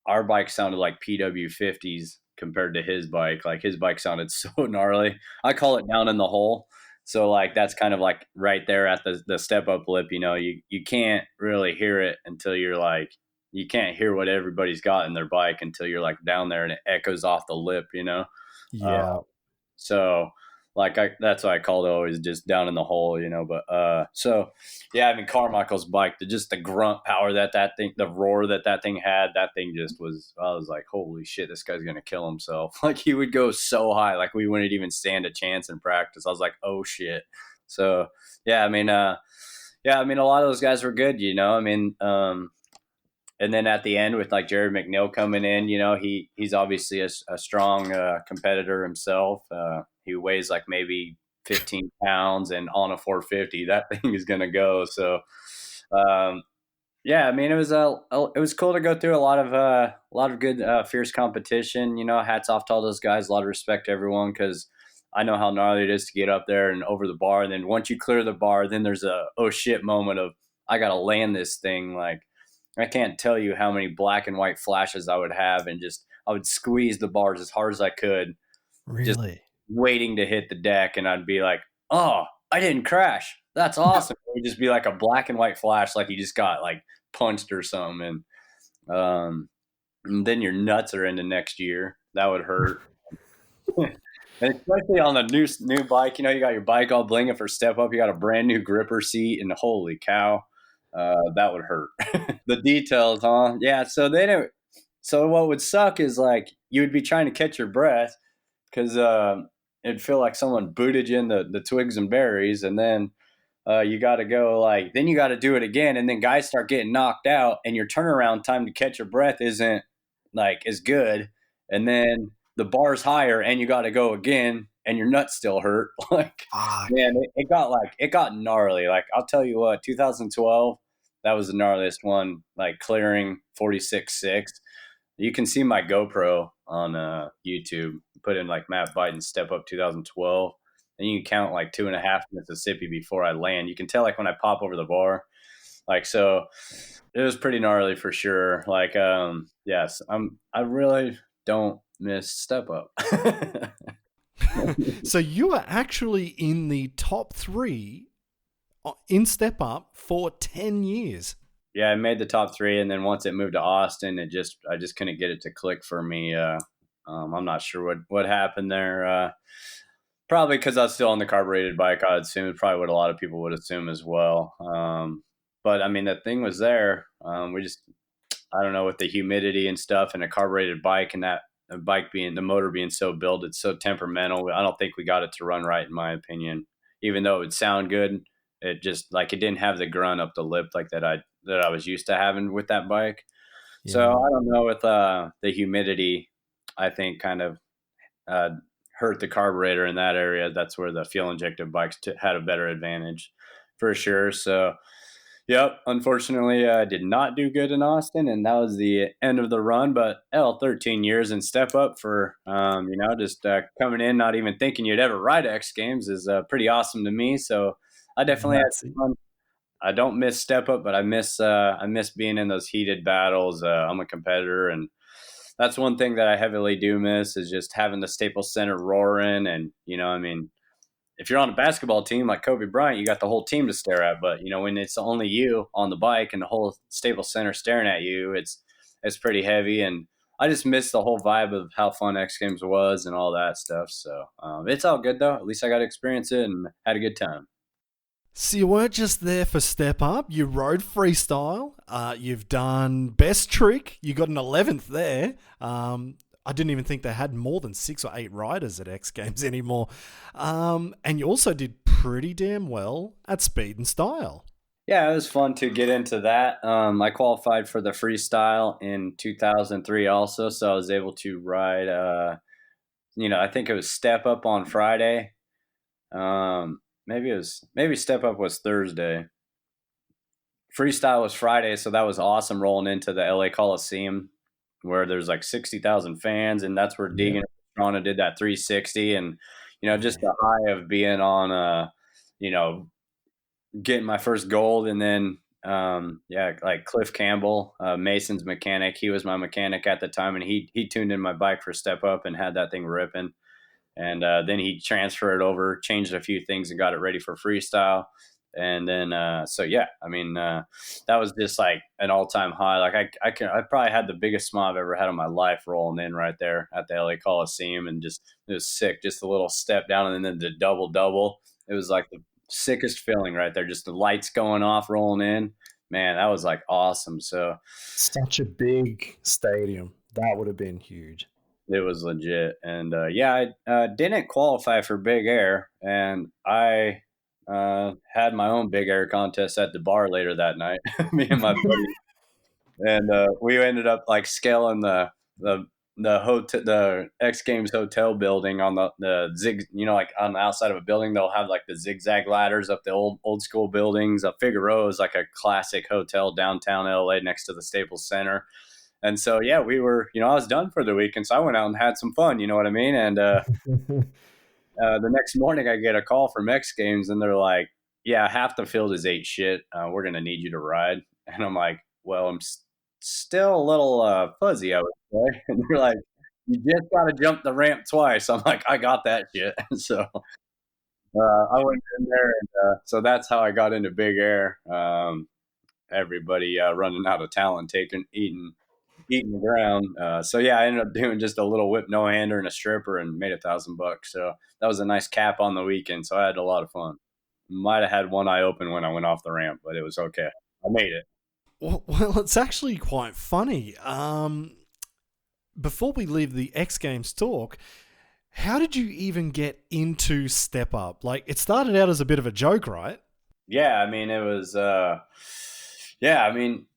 our bike sounded like PW50s compared to his bike. Like his bike sounded so gnarly. I call it down in the hole. So like that's kind of like right there at the Step Up lip. You can't really hear it until you're like. You can't hear what everybody's got in their bike until you're like down there and it echoes off the lip, Yeah. So like that's why I called it always just down in the hole, but so yeah, I mean Carmichael's bike, just the grunt power that thing, the roar that thing had, that thing just was, I was like, holy shit, this guy's gonna kill himself. Like he would go so high, like we wouldn't even stand a chance in practice. I was like, oh shit. So yeah, I mean a lot of those guys were good, I mean and then at the end with like Jared McNeil coming in, he's obviously a strong competitor himself. He weighs like maybe 15 pounds, and on a 450, that thing is going to go. So, yeah, I mean, it was cool to go through a lot of good fierce competition. Hats off to all those guys. A lot of respect to everyone, because I know how gnarly it is to get up there and over the bar. And then once you clear the bar, then there's a oh shit moment of I got to land this thing like. I can't tell you how many black and white flashes I would have, and just I would squeeze the bars as hard as I could, just Really? waiting to hit the deck, and I'd be like, "Oh, I didn't crash. That's awesome." It would just be like a black and white flash, like you just got like punched or something, and then your nuts are into next year. That would hurt. And especially on a new bike, you got your bike all blinging for Step Up. You got a brand new gripper seat, and holy cow, that would hurt. The details, huh? Yeah. So they don't. So what would suck is like you would be trying to catch your breath because it'd feel like someone booted you in the twigs and berries, and then you got to go then you got to do it again, and then guys start getting knocked out, and your turnaround time to catch your breath isn't like as good, and then the bar's higher, and you got to go again, and your nuts still hurt. Like, Fuck. man, it got gnarly. Like, I'll tell you what, 2012, that was the gnarliest one. Like clearing 46.6. You can see my GoPro on YouTube. Put in like Matt Buyten Step Up 2012, and you can count like 2.5 Mississippi before I land. You can tell like when I pop over the bar, like so. It was pretty gnarly for sure. Like, yes, I really don't miss Step Up. So you are actually in the top 3 in Step Up for 10 years. Yeah, I made the top 3, and then once it moved to Austin, I just couldn't get it to click for me. I'm not sure what happened there. Probably because I was still on the carbureted bike. I'd assume probably what a lot of people would assume as well. But I mean, the thing was there. I don't know, with the humidity and stuff, and a carbureted bike, and that the motor being so built, it's so temperamental. I don't think we got it to run right, in my opinion. Even though it would sound good, it just like it didn't have the grunt up the lip like that I was used to having with that bike. Yeah. So I don't know, with the humidity, I think kind of hurt the carburetor in that area. That's where the fuel injected bikes had a better advantage for sure. So yep, unfortunately, I did not do good in Austin, and that was the end of the run. But 13 years in Step Up for, just coming in, not even thinking you'd ever ride X Games is pretty awesome to me. So I definitely had some fun. I don't miss Step Up, but I miss being in those heated battles. I'm a competitor, and that's one thing that I heavily do miss is just having the Staples Center roaring. And, if you're on a basketball team like Kobe Bryant, you got the whole team to stare at. But, when it's only you on the bike and the whole Staples Center staring at you, it's pretty heavy. And I just miss the whole vibe of how fun X Games was and all that stuff. So it's all good, though. At least I got to experience it and had a good time. So you weren't just there for Step Up. You rode freestyle. You've done best trick. You got an 11th there. I didn't even think they had more than 6 or 8 riders at X Games anymore. And you also did pretty damn well at Speed and Style. Yeah, it was fun to get into that. I qualified for the freestyle in 2003 also, so I was able to ride, I think it was Step Up on Friday. Maybe Step Up was Thursday. Freestyle was Friday, so that was awesome rolling into the LA Coliseum, where there's like 60,000 fans, and that's where Deegan and Pastrana did that 360, and just the high of being on getting my first gold, and then like Cliff Campbell, Mason's mechanic, he was my mechanic at the time, and he tuned in my bike for Step Up and had that thing ripping, and then he transferred it over, changed a few things, and got it ready for freestyle. And then, that was just like an all-time high. Like I probably had the biggest smile I've ever had in my life rolling in right there at the LA Coliseum, and just, it was sick. Just a little step down and then the double. It was like the sickest feeling right there. Just the lights going off, rolling in, man, that was like awesome. So such a big stadium. That would have been huge. It was legit. And, I didn't qualify for Big Air, and I had my own Big Air contest at the bar later that night, me and my buddy, and we ended up like scaling the hotel, the X Games hotel building on the zig, like on the outside of a building, they'll have like the zigzag ladders up the old school buildings. Figueroa is like a classic hotel downtown LA next to the Staples Center. And so, yeah, we were, I was done for the weekend, so I went out and had some fun, you know what I mean? And the next morning I get a call from X Games, and they're like, yeah, half the field is ate shit. We're going to need you to ride. And I'm like, well, still a little fuzzy, I would say. And they're like, you just got to jump the ramp twice. I'm like, I got that shit. So I went in there, and so that's how I got into big air. Everybody running out of talent, eating the ground. So yeah, I ended up doing just a little whip no hander and a stripper, and made $1,000. So that was a nice cap on the weekend. So I had a lot of fun. Might have had one eye open when I went off the ramp, but it was okay. I made it. Well, it's actually quite funny. Before we leave the X Games talk, how did you even get into Step Up? Like, it started out as a bit of a joke, right? Yeah, I mean, it was. Yeah, I mean,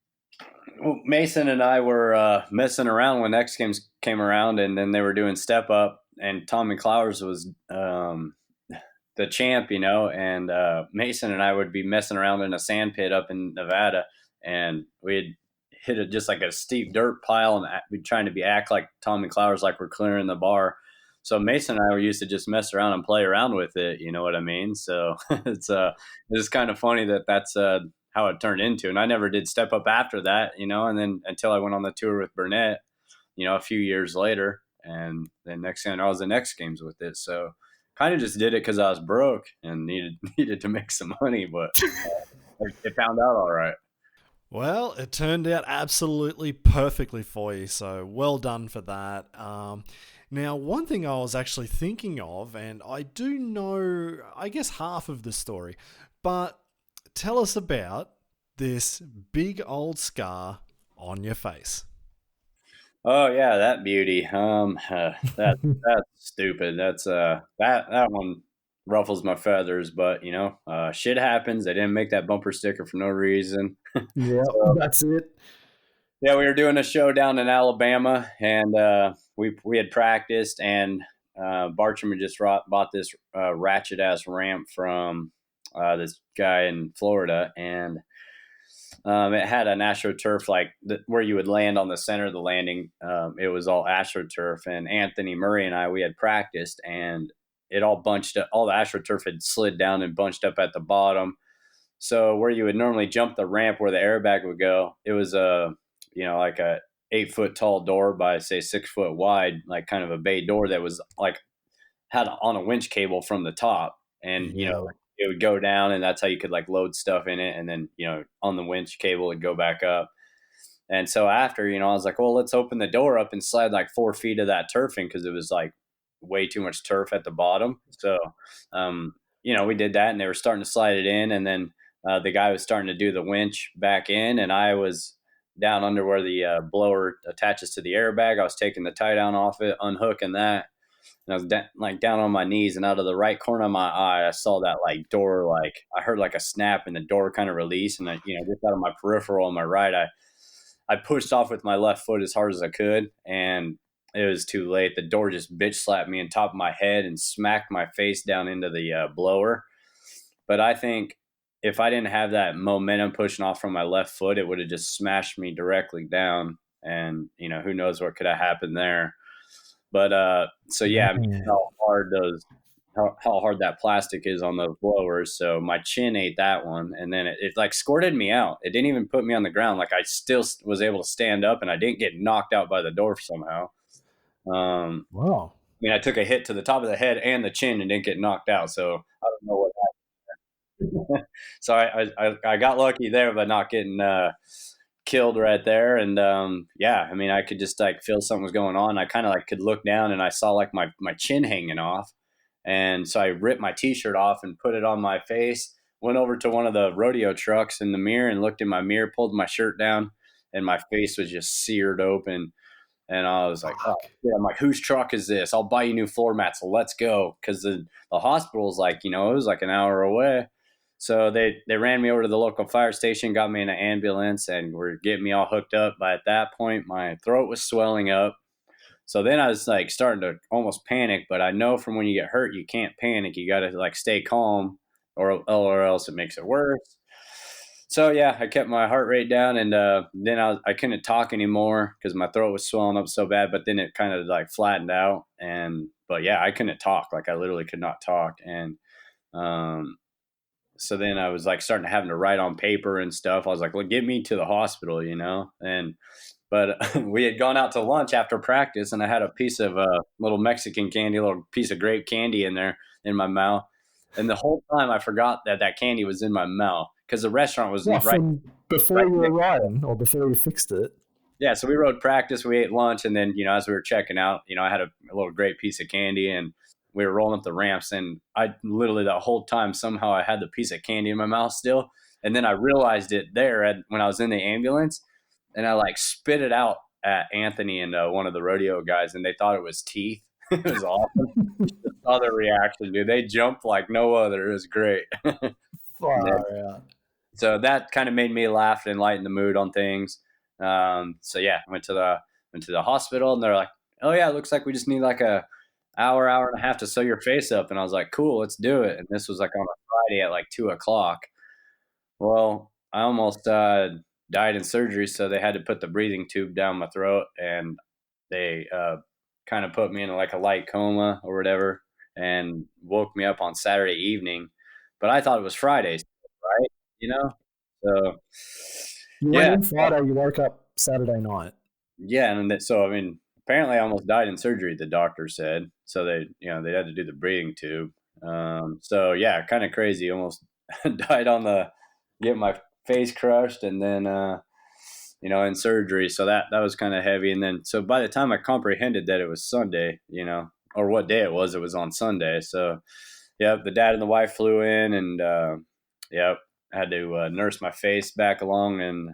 Mason and I were messing around when X Games came around, and then they were doing Step Up, and Tommy Clowers was the champ, and Mason and I would be messing around in a sand pit up in Nevada, and we'd hit it just like a steep dirt pile, and we'd trying to act like Tommy Clowers, like we're clearing the bar. So Mason and I were used to just mess around and play around with it, you know what I mean? So it's kind of funny that that's how it turned into. And I never did Step Up after that, and then until I went on the tour with Burnett, a few years later, and then next thing I was in X Games with it. So kind of just did it because I was broke and needed to make some money, but it found out all right. Well, it turned out absolutely perfectly for you, so well done for that. Now, one thing I was actually thinking of, and I do know, I guess, half of the story, but tell us about this big old scar on your face. Oh yeah, that beauty. That's stupid. That's that one ruffles my feathers, but shit happens. They didn't make that bumper sticker for no reason. Yeah, So that's it. yeah, we were doing a show down in Alabama, and we had practiced, and Bartram had just bought this ratchet ass ramp from this guy in Florida, and it had an astroturf where you would land on the center of the landing. It was all astroturf, and Anthony Murray and we had practiced, and it all bunched up. All the astroturf had slid down and bunched up at the bottom. So where you would normally jump the ramp where the airbag would go, it was like a 8 foot tall door by say 6 foot wide, like kind of a bay door that was like had on a winch cable from the top, and Yeah. it would go down, and that's how you could like load stuff in it, and then on the winch cable it'd go back up. And so after I was like, well, let's open the door up and slide like 4 feet of that turfing, because it was like way too much turf at the bottom. So we did that, and they were starting to slide it in, and then the guy was starting to do the winch back in, and I was down under where the blower attaches to the airbag. I was taking the tie down off it, unhooking that, and I was down on my knees, and out of the right corner of my eye, I saw that like door, like I heard like a snap, and the door kind of released, and just out of my peripheral on my right, I pushed off with my left foot as hard as I could, and it was too late. The door just bitch slapped me on top of my head and smacked my face down into the blower. But I think if I didn't have that momentum pushing off from my left foot, it would have just smashed me directly down, and who knows what could have happened there. But so yeah, I mean, how hard that plastic is on those blowers. So my chin ate that one, and then it like squirted me out. It didn't even put me on the ground. Like I still was able to stand up, and I didn't get knocked out by the door somehow. Wow. I mean, I took a hit to the top of the head and the chin and didn't get knocked out. So I don't know what happened. So I got lucky there by not getting killed right there. And yeah, I mean, I could just like feel something was going on. I kind of like could look down, and I saw like my chin hanging off. And so I ripped my t-shirt off and put it on my face, went over to one of the rodeo trucks in the mirror and looked in my mirror, pulled my shirt down, and my face was just seared open. And I was like, oh, yeah. I'm like, whose truck is this? I'll buy you new floor mats. So let's go. Because the hospital's like, it was like an hour away. So they ran me over to the local fire station, got me in an ambulance, and were getting me all hooked up. But at that point, my throat was swelling up. So then I was like starting to almost panic. But I know from when you get hurt, you can't panic. You got to like stay calm, or else it makes it worse. So yeah, I kept my heart rate down, and then I couldn't talk anymore because my throat was swelling up so bad. But then it kind of like flattened out, but yeah, I couldn't talk. Like I literally could not talk, and so then I was like starting to having to write on paper and stuff. I was like, well, get me to the hospital, and but we had gone out to lunch after practice, and I had a piece of little Mexican candy, a little piece of grape candy in there in my mouth. And the whole time I forgot that candy was in my mouth because the restaurant was What, from before right you were next. riding or before you fixed it? Yeah, so we rode practice, we ate lunch, and then, as we were checking out, I had a little great piece of candy, and we were rolling up the ramps, and I literally the whole time somehow I had the piece of candy in my mouth still, and then I realized it there when I was in the ambulance, and I like spit it out at Anthony and one of the rodeo guys, and they thought it was teeth. It was awesome. Saw their reaction, dude. They jumped like no other. It was great. Far out. So that kind of made me laugh and lighten the mood on things. So yeah, I went to the hospital, and they're like, "Oh yeah, it looks like we just need like a hour and a half to sew your face up." And I was like, "Cool, let's do it." And this was like on a Friday at like 2 o'clock. Well, I almost died in surgery, so they had to put the breathing tube down my throat, and they kind of put me in like a light coma or whatever, and woke me up on Saturday evening. But I thought it was Friday, right? You know, so You went yeah, in Friday, you woke up Saturday night. yeah, and so I mean, apparently I almost died in surgery. The doctor said so. They had to do the breathing tube. So yeah, kind of crazy. Almost died on the get my face crushed, and then in surgery. So that was kind of heavy. And then so by the time I comprehended that it was Sunday, or what day it was on Sunday. So yeah, the dad and the wife flew in, and yeah, I had to nurse my face back along, and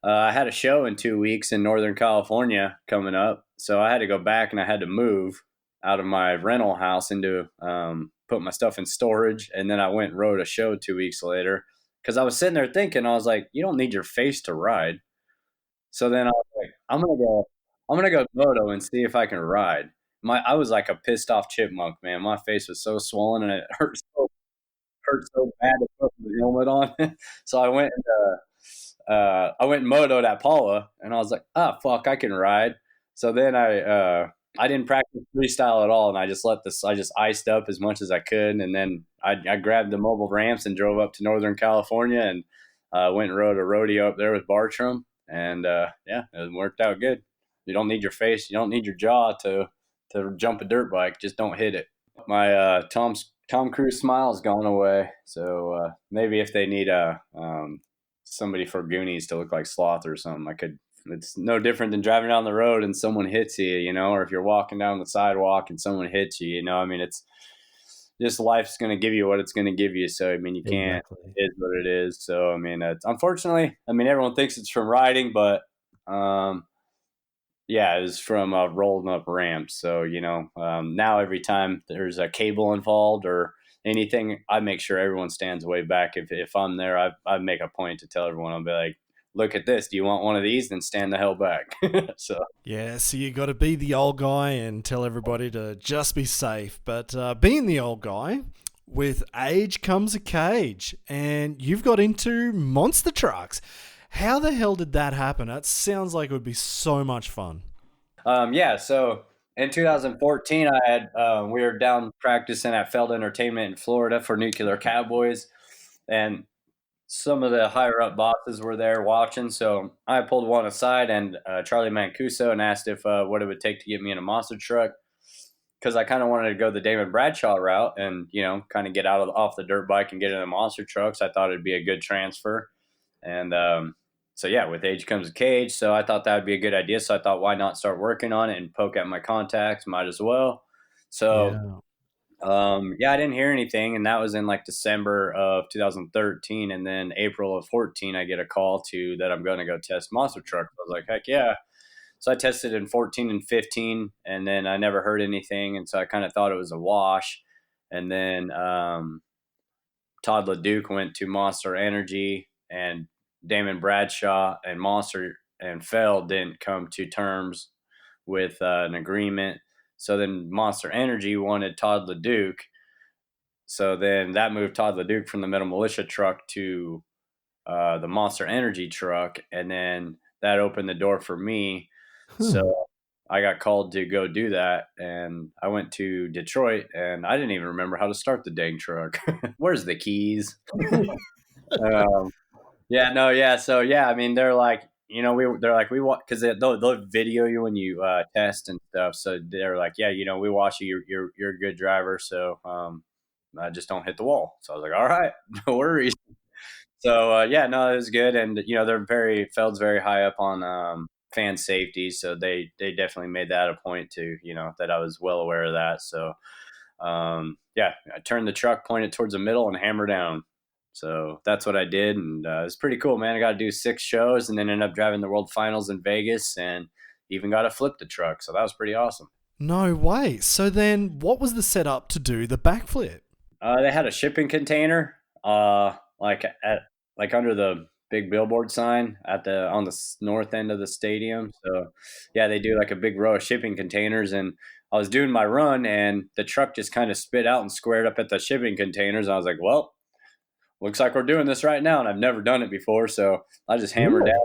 I had a show in 2 weeks in Northern California coming up, so I had to go back, and I had to move out of my rental house into put my stuff in storage, and then I went and rode a show 2 weeks later because I was sitting there thinking, I was like, you don't need your face to ride. So then I was like, I'm gonna go moto and see if I can ride. I was like a pissed off chipmunk, man. My face was so swollen, and it hurt so bad to put the helmet on. So I went and motoed at Paula, and I was like, oh fuck, I can ride. So then I didn't practice freestyle at all, and I just iced up as much as I could, and then I grabbed the mobile ramps and drove up to Northern California, and went and rode a rodeo up there with Bartram, and yeah, it worked out good. You don't need your face, you don't need your jaw to jump a dirt bike. Just don't hit it. My Tom Cruise smile's gone away, so maybe if they need somebody for Goonies to look like Sloth or something, I could. It's no different than driving down the road and someone hits you, or if you're walking down the sidewalk and someone hits you, I mean, it's just life's going to give you what it's going to give you. So, I mean, you can't, Exactly. it is what it is. So, I mean, it's unfortunately, I mean, everyone thinks it's from riding, but, yeah, it was from rolling up ramps. So, now every time there's a cable involved or anything, I make sure everyone stands way back. If I'm there, I make a point to tell everyone, I'll be like, look at this. Do you want one of these? Then stand the hell back. So, Yeah, so you got to be the old guy and tell everybody to just be safe. But being the old guy, with age comes a cage, and you've got into monster trucks. How the hell did that happen? That sounds like it would be so much fun. yeah. So in 2014, we were down practicing at Feld Entertainment in Florida for Nuclear Cowboys, and some of the higher up bosses were there watching. So I pulled one aside and Charlie Mancuso and asked if what it would take to get me in a monster truck, because I kind of wanted to go the Damon Bradshaw route and kind of get off the dirt bike and get in a monster trucks. I thought it'd be a good transfer, and so yeah, with age comes a cage. So I thought that would be a good idea. So I thought, why not start working on it and poke at my contacts? Might as well. So Yeah. yeah, I didn't hear anything, and that was in like December of 2013, and then April of 14, I get a call that I'm going to go test monster truck. I was like, heck yeah! So I tested in 14 and 15, and then I never heard anything, and so I kind of thought it was a wash. And then Todd LeDuc went to Monster Energy, and Damon Bradshaw and Monster and Feld didn't come to terms with an agreement. So then Monster Energy wanted Todd LeDuc. So then that moved Todd LeDuc from the Metal Militia truck to the Monster Energy truck, and then that opened the door for me. Hmm. So I got called to go do that, and I went to Detroit, and I didn't even remember how to start the dang truck. Where's the keys? um, yeah, no, yeah. So yeah, I mean, they're like, they're like, we want, because they'll video you when you test and stuff. So they're like, yeah, we watch you. You're a good driver. So I just don't hit the wall. So I was like, all right, no worries. So yeah, no, it was good, and Feld's very high up on fan safety, so they definitely made that a point to that I was well aware of that. So yeah, I turned the truck, pointed towards the middle, and hammer down. So that's what I did, and it's pretty cool, man. I got to do 6 shows, and then ended up driving the World Finals in Vegas, and even got to flip the truck. So that was pretty awesome. No way. So then, what was the setup to do the backflip? They had a shipping container, like under the big billboard sign on the north end of the stadium. So yeah, they do like a big row of shipping containers, and I was doing my run, and the truck just kind of spit out and squared up at the shipping containers. I was like, well, looks like we're doing this right now, and I've never done it before, so I just hammered down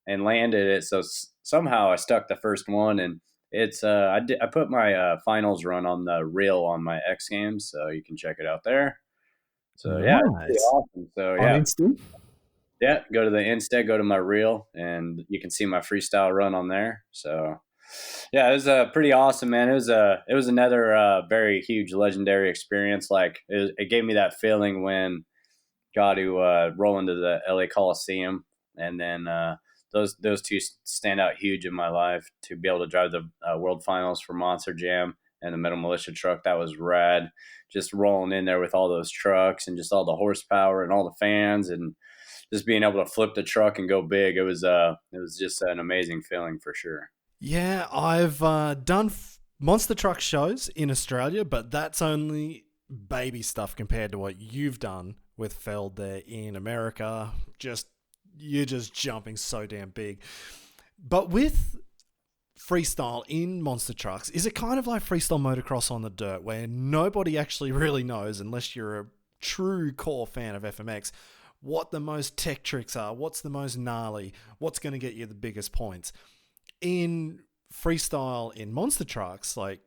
and landed it. So somehow I stuck the first one, and it's I put my finals run on the reel on my X Games, so you can check it out there. So yeah, it's pretty Nice. awesome. So On yeah, Insta? yeah, go to the Insta, go to my reel, and you can see my freestyle run on there. So yeah, it was pretty awesome, man. It was another very huge legendary experience. Like it gave me that feeling when got to roll into the LA Coliseum, and then those two stand out huge in my life. To be able to drive the World Finals for Monster Jam and the Metal Militia truck, that was rad. Just rolling in there with all those trucks and just all the horsepower and all the fans, and just being able to flip the truck and go big. It was just an amazing feeling for sure. Yeah, I've done monster truck shows in Australia, but that's only baby stuff compared to what you've done with Feld there in America. You're just jumping so damn big. But with freestyle in monster trucks, is it kind of like freestyle motocross on the dirt, where nobody actually really knows, unless you're a true core fan of FMX, what the most tech tricks are, what's the most gnarly, what's going to get you the biggest points? In freestyle in monster trucks, like,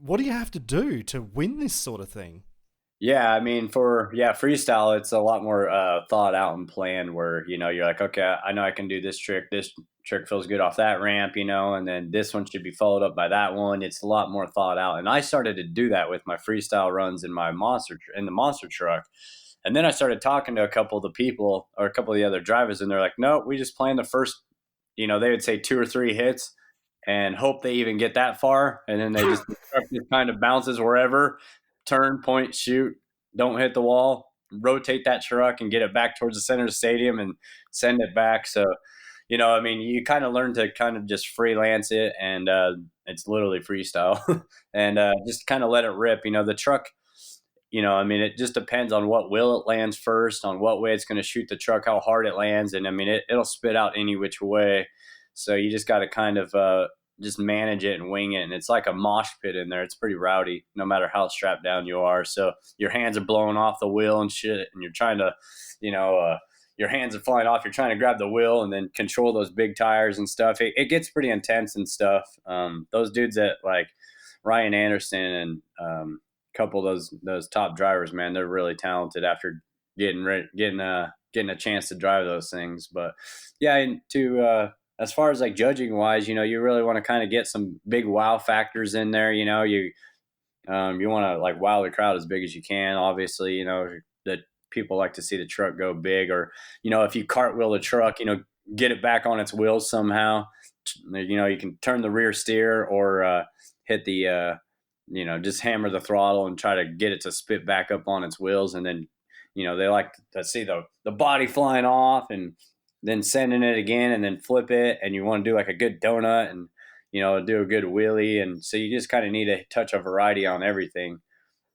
what do you have to do to win this sort of thing? Yeah, I mean, freestyle, it's a lot more thought out and planned. Where you're like, okay, I know I can do this trick. This trick feels good off that ramp, and then this one should be followed up by that one. It's a lot more thought out, and I started to do that with my freestyle runs in my the monster truck. And then I started talking to a couple of the people or a couple of the other drivers, and they're like, no, we just plan the first, they would say 2 or 3 hits and hope they even get that far. And then the truck just kind of bounces wherever, turn, point, shoot, don't hit the wall, rotate that truck and get it back towards the center of the stadium and send it back. So, I mean, you kind of learn to kind of just freelance it, and it's literally freestyle and just kind of let it rip. The truck, I mean, it just depends on what wheel it lands first, on what way it's going to shoot the truck, how hard it lands. And I mean, it'll spit out any which way. So you just got to kind of just manage it and wing it. And it's like a mosh pit in there. It's pretty rowdy, no matter how strapped down you are. So your hands are blowing off the wheel and shit. And you're trying to, your hands are flying off. You're trying to grab the wheel and then control those big tires and stuff. It gets pretty intense and stuff. Those dudes that like Ryan Anderson and, couple of those top drivers, man, they're really talented after getting a chance to drive those things. But yeah, and to as far as like judging wise, you really want to kind of get some big wow factors in there. You want to like wow the crowd as big as you can. Obviously, that people like to see the truck go big, or if you cartwheel the truck, get it back on its wheels somehow. You can turn the rear steer or hit the just hammer the throttle and try to get it to spit back up on its wheels. And then, they like to see the body flying off and then sending it again and then flip it. And you want to do like a good donut and, do a good wheelie. And so you just kind of need a touch of variety on everything.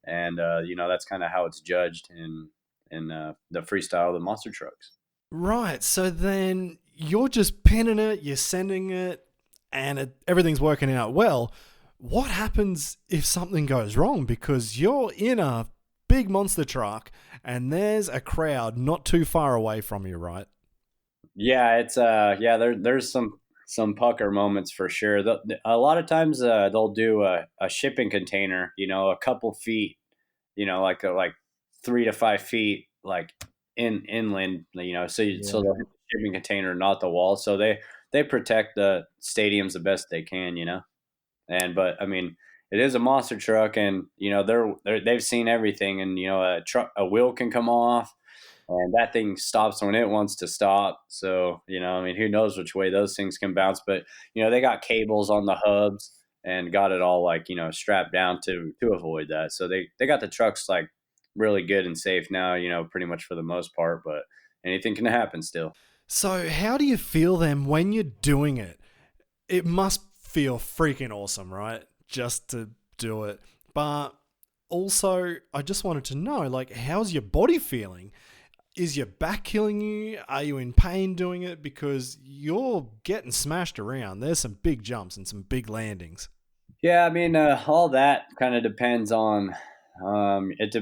And, that's kind of how it's judged in the freestyle, the monster trucks. Right. So then you're just pinning it, you're sending it, and everything's working out well. What happens if something goes wrong? Because you're in a big monster truck and there's a crowd not too far away from you, right? Yeah, it's there's some some pucker moments for sure. A lot of times they'll do a shipping container, a couple feet, like 3 to 5 feet, like inland, so they'll hit the shipping container, not the wall. So they protect the stadiums the best they can, but I mean, it is a monster truck, and they've seen everything, and a wheel can come off, and that thing stops when it wants to stop. So I mean, who knows which way those things can bounce? But they got cables on the hubs and got it all like strapped down to avoid that. So they got the trucks like really good and safe now. Pretty much for the most part, but anything can happen still. So how do you feel then when you're doing it? It must feel freaking awesome, right? Just to do it. But also, I just wanted to know, like, how's your body feeling? Is your back killing you? Are you in pain doing it? Because you're getting smashed around. There's some big jumps and some big landings. Yeah, I mean, all that kind of depends on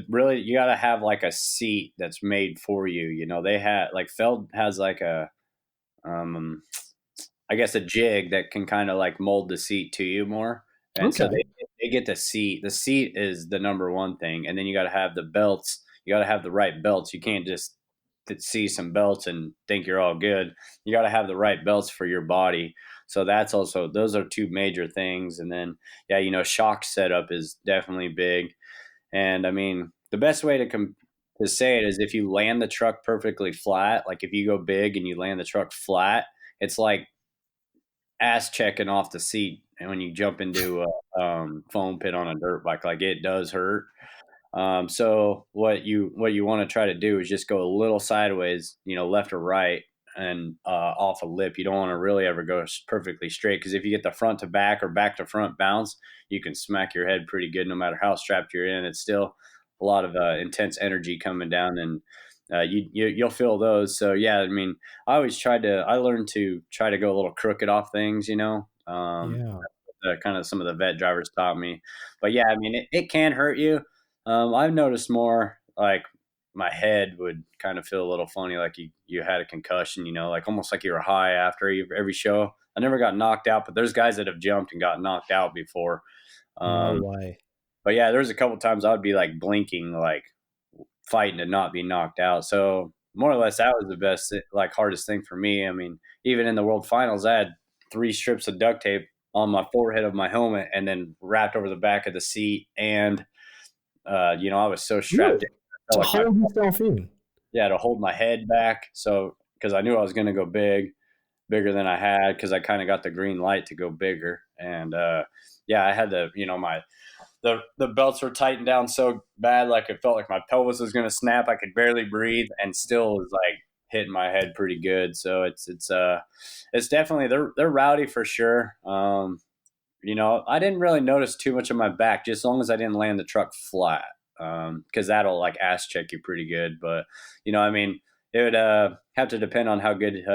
really, you got to have like a seat that's made for you. They had like Feld has like um, I guess a jig that can kind of like mold the seat to you more. And so Okay. they get the seat. The seat is the number one thing. And then you got to have the belts. You got to have the right belts. You can't just see some belts and think you're all good. You got to have the right belts for your body. So those are two major things. And then, yeah, shock setup is definitely big. And I mean, the best way to say it is if you land the truck perfectly flat, like if you go big and you land the truck flat, it's like ass checking off the seat. And when you jump into a foam pit on a dirt bike, like it does hurt. So what you want to try to do is just go a little sideways, left or right, and off a lip. You don't want to really ever go perfectly straight, because if you get the front to back or back to front bounce, you can smack your head pretty good. No matter how strapped you're in, it's still a lot of intense energy coming down, and you'll feel those. So yeah, I mean, I learned to try to go a little crooked off things, Yeah. kind of some of the vet drivers taught me. But yeah, I mean, it can hurt you. I've noticed more like my head would kind of feel a little funny, like you had a concussion, like almost like you were high after every show. I never got knocked out, but there's guys that have jumped and got knocked out before. No Um, way. but yeah, there's a couple times I would be like blinking, like fighting to not be knocked out. So more or less, that was the best, like hardest thing for me. I mean, even in the World Finals, I had 3 strips of duct tape on my forehead of my helmet and then wrapped over the back of the seat. And I was so strapped Really? in. I To felt like hold yourself in? to hold my head back. So, because I knew I was going to go bigger than I had, because I kind of got the green light to go bigger. And yeah, I had the belts were tightened down so bad, like it felt like my pelvis was going to snap. I could barely breathe, and still was like hitting my head pretty good. So it's definitely, they're rowdy for sure. I didn't really notice too much of my back, just as long as I didn't land the truck flat, because that'll like ass check you pretty good. But I mean, it would have to depend on how good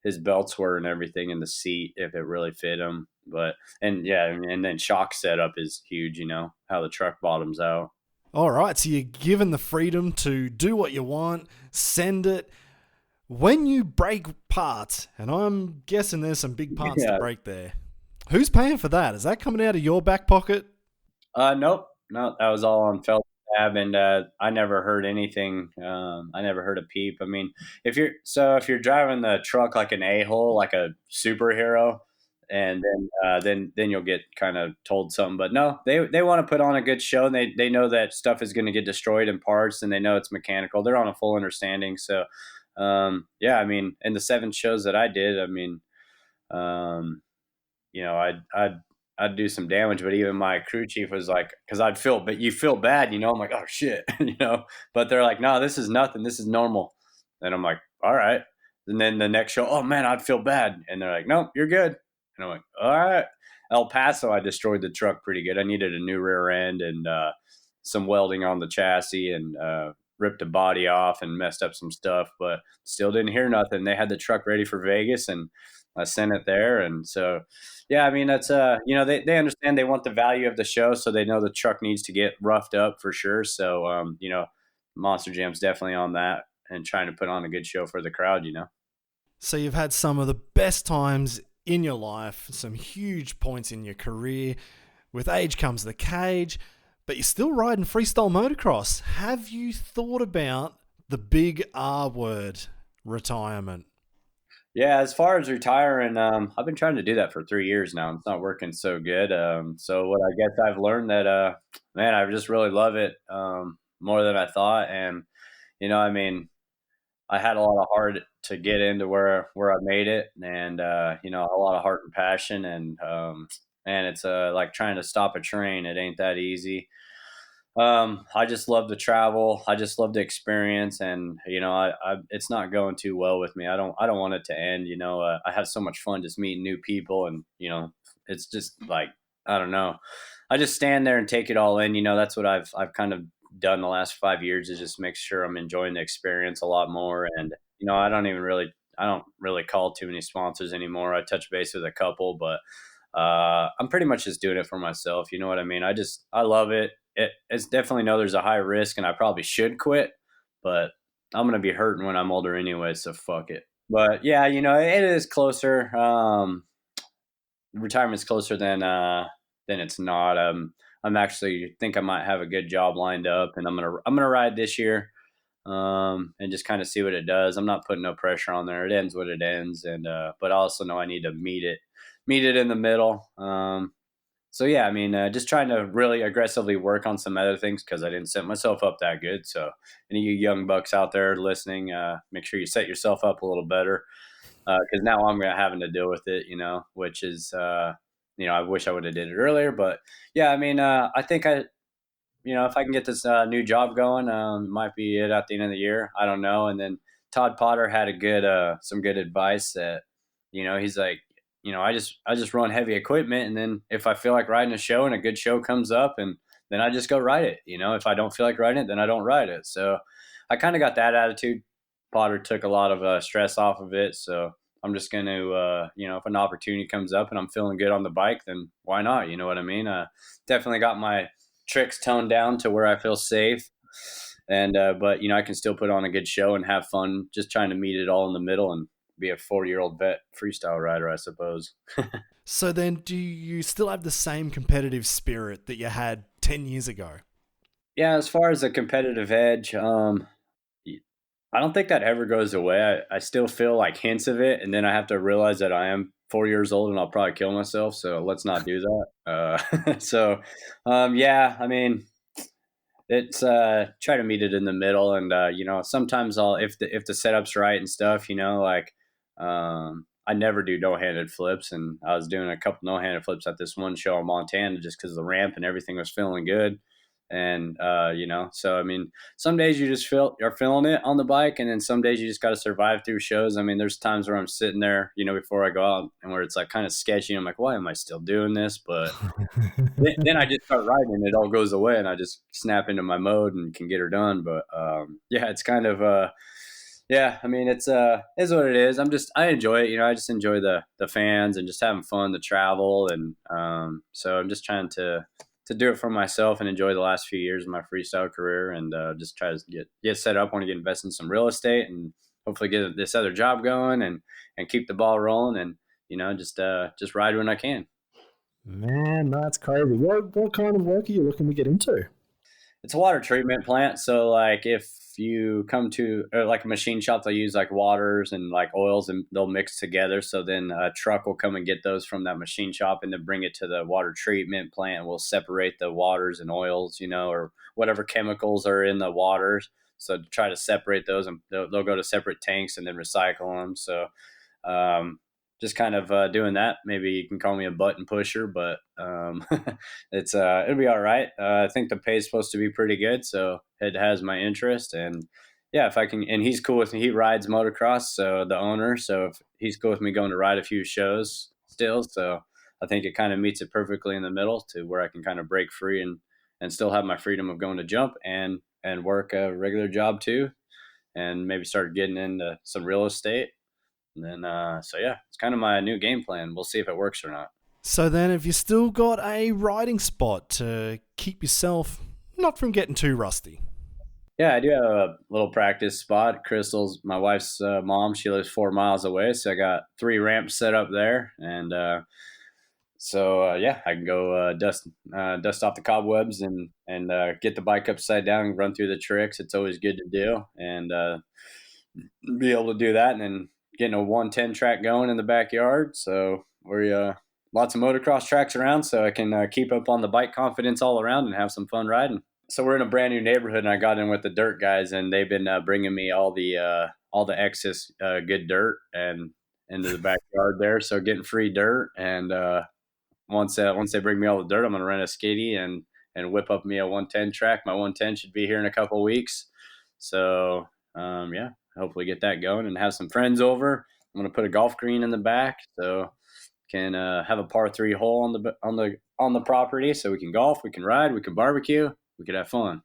his belts were and everything in the seat, if it really fit him. But and yeah, and then shock setup is huge. How the truck bottoms out. All right, so you're given the freedom to do what you want, send it. When you break parts, and I'm guessing there's some big parts to Yeah. break there, who's paying for that? Is that coming out of your back pocket? Nope, no, that was all on Phelps' tab, and I never heard anything. I never heard a peep. I mean, if you're driving the truck like an a-hole, like a superhero, and then you'll get kind of told something. But no, they want to put on a good show, and they know that stuff is going to get destroyed in parts, and they know it's mechanical. They're on a full understanding. So yeah, I mean, in the 7 shows that I did, I mean. I'd do some damage, but even my crew chief was like, because but you feel bad, I'm like, oh shit, but they're like, no, this is nothing, this is normal. And I'm like, all right. And then the next show, oh man, I'd feel bad. And they're like, no, you're good. And I'm like, all right. El Paso, I destroyed the truck pretty good. I needed a new rear end and some welding on the chassis, and ripped the body off and messed up some stuff, but still didn't hear nothing. They had the truck ready for Vegas, and I sent it there. And so, yeah, I mean, that's, they understand, they want the value of the show. So they know the truck needs to get roughed up for sure. So, Monster Jam's definitely on that and trying to put on a good show for the crowd. So you've had some of the best times in your life, some huge points in your career. With age comes the cage, but you're still riding freestyle motocross. Have you thought about the big R word, retirement? Yeah, as far as retiring, I've been trying to do that for 3 years now. It's not working so good. So what I guess I've learned that, man, I just really love it more than I thought. And I mean, I had a lot of heart to get into where I made it, and a lot of heart and passion, and it's like trying to stop a train. It ain't that easy. I just love to travel. I just love the experience, and it's not going too well with me. I don't want it to end. I have so much fun just meeting new people, and it's just like I don't know. I just stand there and take it all in. That's what I've kind of done the last 5 years is just make sure I'm enjoying the experience a lot more. And I don't really call too many sponsors anymore. I touch base with a couple, but I'm pretty much just doing it for myself. You know what I mean? I love it. It's definitely know there's a high risk and I probably should quit, but I'm going to be hurting when I'm older anyway. So fuck it. But yeah, it is closer. Retirement's closer than it's not. I'm actually think I might have a good job lined up, and I'm gonna ride this year, and just kind of see what it does. I'm not putting no pressure on there. It ends what it ends, and but I also know I need to meet it in the middle. So yeah, I mean, just trying to really aggressively work on some other things because I didn't set myself up that good. So any of you young bucks out there listening, make sure you set yourself up a little better because now I'm having to deal with it, which is, I wish I would have did it earlier, but yeah, I mean, I think if I can get this new job going, it might be it at the end of the year. I don't know. And then Todd Potter had some good advice that, he's like, I just run heavy equipment. And then if I feel like riding a show and a good show comes up and then I just go ride it. If I don't feel like riding it, then I don't ride it. So I kind of got that attitude. Potter took a lot of stress off of it. So I'm just going to, if an opportunity comes up and I'm feeling good on the bike, then why not? You know what I mean? Definitely got my tricks toned down to where I feel safe. And, but, I can still put on a good show and have fun just trying to meet it all in the middle and be a 40-year-old vet freestyle rider, I suppose. So then do you still have the same competitive spirit that you had 10 years ago? Yeah, as far as the competitive edge, I don't think that ever goes away. I still feel like hints of it, and then I have to realize that I am 4 years old and I'll probably kill myself. So let's not do that. Yeah, I mean, it's try to meet it in the middle, and sometimes I'll if the setup's right and stuff, I never do no-handed flips, and I was doing a couple no-handed flips at this one show in Montana just because the ramp and everything was feeling good. And so I mean, some days you just are feeling it on the bike, and then some days you just got to survive through shows. I mean, there's times where I'm sitting there, before I go out, and where it's like kind of sketchy. I'm like, why am I still doing this? But then I just start riding, and it all goes away, and I just snap into my mode and can get her done. But yeah, it's kind of yeah. I mean, it's is what it is. I enjoy it. I just enjoy the fans and just having fun, the travel, and so I'm just trying to do it for myself and enjoy the last few years of my freestyle career, and just try to get set up. I want to get invested in some real estate and hopefully get this other job going and keep the ball rolling and just ride when I can. Man, that's crazy. What kind of work are you looking to get into? It's a water treatment plant. So like if you come to like a machine shop, they'll use like waters and like oils and they'll mix together. So then a truck will come and get those from that machine shop and then bring it to the water treatment plant. We'll separate the waters and oils, or whatever chemicals are in the waters. So to try to separate those, and they'll go to separate tanks and then recycle them. So just kind of doing that. Maybe you can call me a button pusher, but it'll be all right. I think the pay is supposed to be pretty good, so it has my interest. And yeah, if I can, and he's cool with me. He rides motocross, so the owner. So if he's cool with me going to ride a few shows still, so I think it kind of meets it perfectly in the middle to where I can kind of break free and still have my freedom of going to jump and work a regular job too, and maybe start getting into some real estate. And then, so yeah, it's kind of my new game plan. We'll see if it works or not. So then have you still got a riding spot to keep yourself not from getting too rusty? Yeah, I do have a little practice spot. Crystal's my wife's mom. She lives 4 miles away, so I got 3 ramps set up there, and yeah, I can go dust off the cobwebs and get the bike upside down and run through the tricks. It's always good to do, and be able to do that, and then getting a 110 track going in the backyard. So we're lots of motocross tracks around, so I can keep up on the bike confidence all around and have some fun riding. So we're in a brand new neighborhood, and I got in with the dirt guys, and they've been bringing me all the excess good dirt and into the backyard there. So getting free dirt, and once they bring me all the dirt, I'm gonna rent a skiddy and whip up me a 110 track. My 110 should be here in a couple of weeks. So yeah, hopefully get that going and have some friends over. I'm gonna put a golf green in the back, so can have a par 3 hole on the property, so we can golf, we can ride, we can barbecue, we could have fun.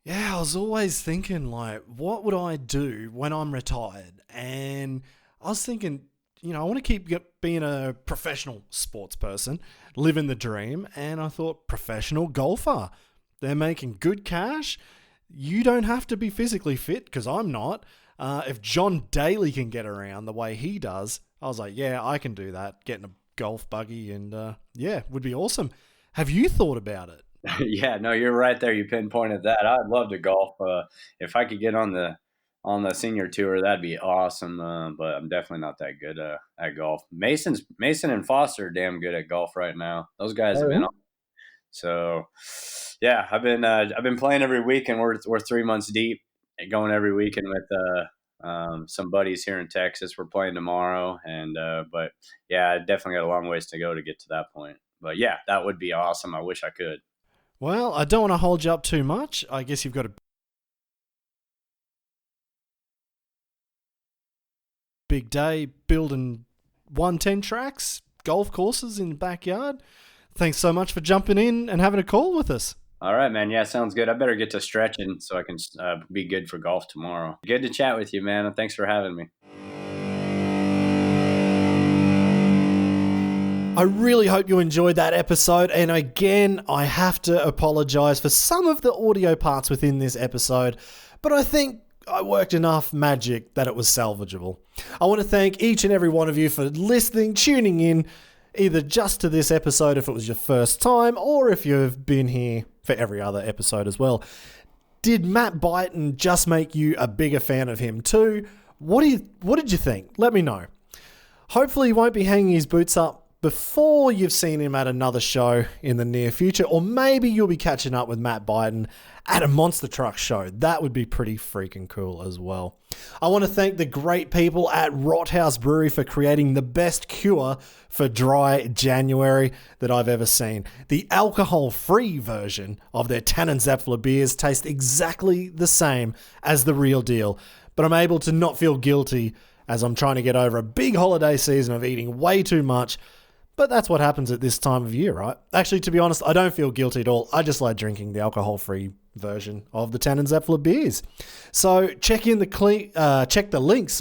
Yeah, I was always thinking, like, what would I do when I'm retired? And I was thinking, I want to keep being a professional sports person, living the dream. And I thought, professional golfer. They're making good cash. You don't have to be physically fit, because I'm not. If John Daly can get around the way he does, I was like, yeah, I can do that. Get in a golf buggy and, would be awesome. Have you thought about it? Yeah, no, you're right there. You pinpointed that. I'd love to golf. If I could get on the senior tour, that'd be awesome. But I'm definitely not that good at golf. Mason and Foster are damn good at golf right now. Those guys have been on. So yeah, I've been playing every week, and we're 3 months deep, going every weekend with some buddies here in Texas. We're playing tomorrow, and but yeah, I definitely got a long ways to go to get to that point. But yeah, that would be awesome. I wish I could. Well, I don't want to hold you up too much. I guess you've got a big day building 110 tracks, golf courses in the backyard. Thanks so much for jumping in and having a call with us. All right, man. Yeah, sounds good. I better get to stretching so I can be good for golf tomorrow. Good to chat with you, man. Thanks for having me. I really hope you enjoyed that episode, and again, I have to apologize for some of the audio parts within this episode, but I think I worked enough magic that it was salvageable. I want to thank each and every one of you for listening, tuning in, either just to this episode if it was your first time, or if you've been here for every other episode as well. Did Matt Buyten just make you a bigger fan of him too? What did you think? Let me know. Hopefully he won't be hanging his boots up before you've seen him at another show in the near future, or maybe you'll be catching up with Matt Buyten at a monster truck show. That would be pretty freaking cool as well. I want to thank the great people at Rothouse Brewery for creating the best cure for dry January that I've ever seen. The alcohol-free version of their Tannenzäpfler beers taste exactly the same as the real deal, but I'm able to not feel guilty as I'm trying to get over a big holiday season of eating way too much. But that's what happens at this time of year, right? Actually, to be honest, I don't feel guilty at all. I just like drinking the alcohol-free version of the Tannenzäpfler beers. So check the link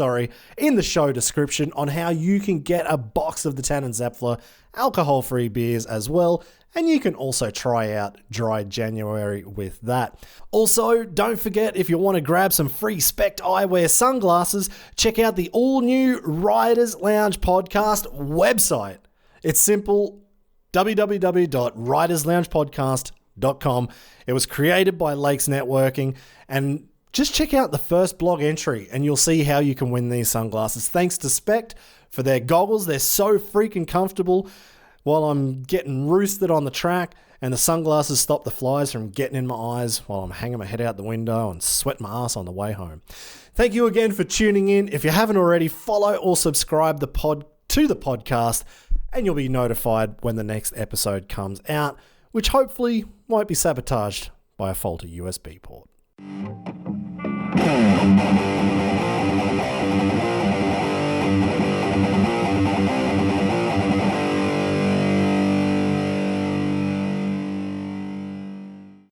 in the show description on how you can get a box of the Tannenzäpfler alcohol-free beers as well. And you can also try out Dry January with that. Also, don't forget, if you want to grab some free Spect eyewear sunglasses, check out the all-new Riders Lounge podcast website. It's simple, www.ridersloungepodcast.com. It was created by Lakes Networking, and just check out the first blog entry and you'll see how you can win these sunglasses. Thanks to Spect for their goggles. They're so freaking comfortable while I'm getting roosted on the track, and the sunglasses stop the flies from getting in my eyes while I'm hanging my head out the window and sweating my ass on the way home. Thank you again for tuning in. If you haven't already, follow or subscribe to the podcast, and you'll be notified when the next episode comes out, which hopefully won't be sabotaged by a faulty USB port.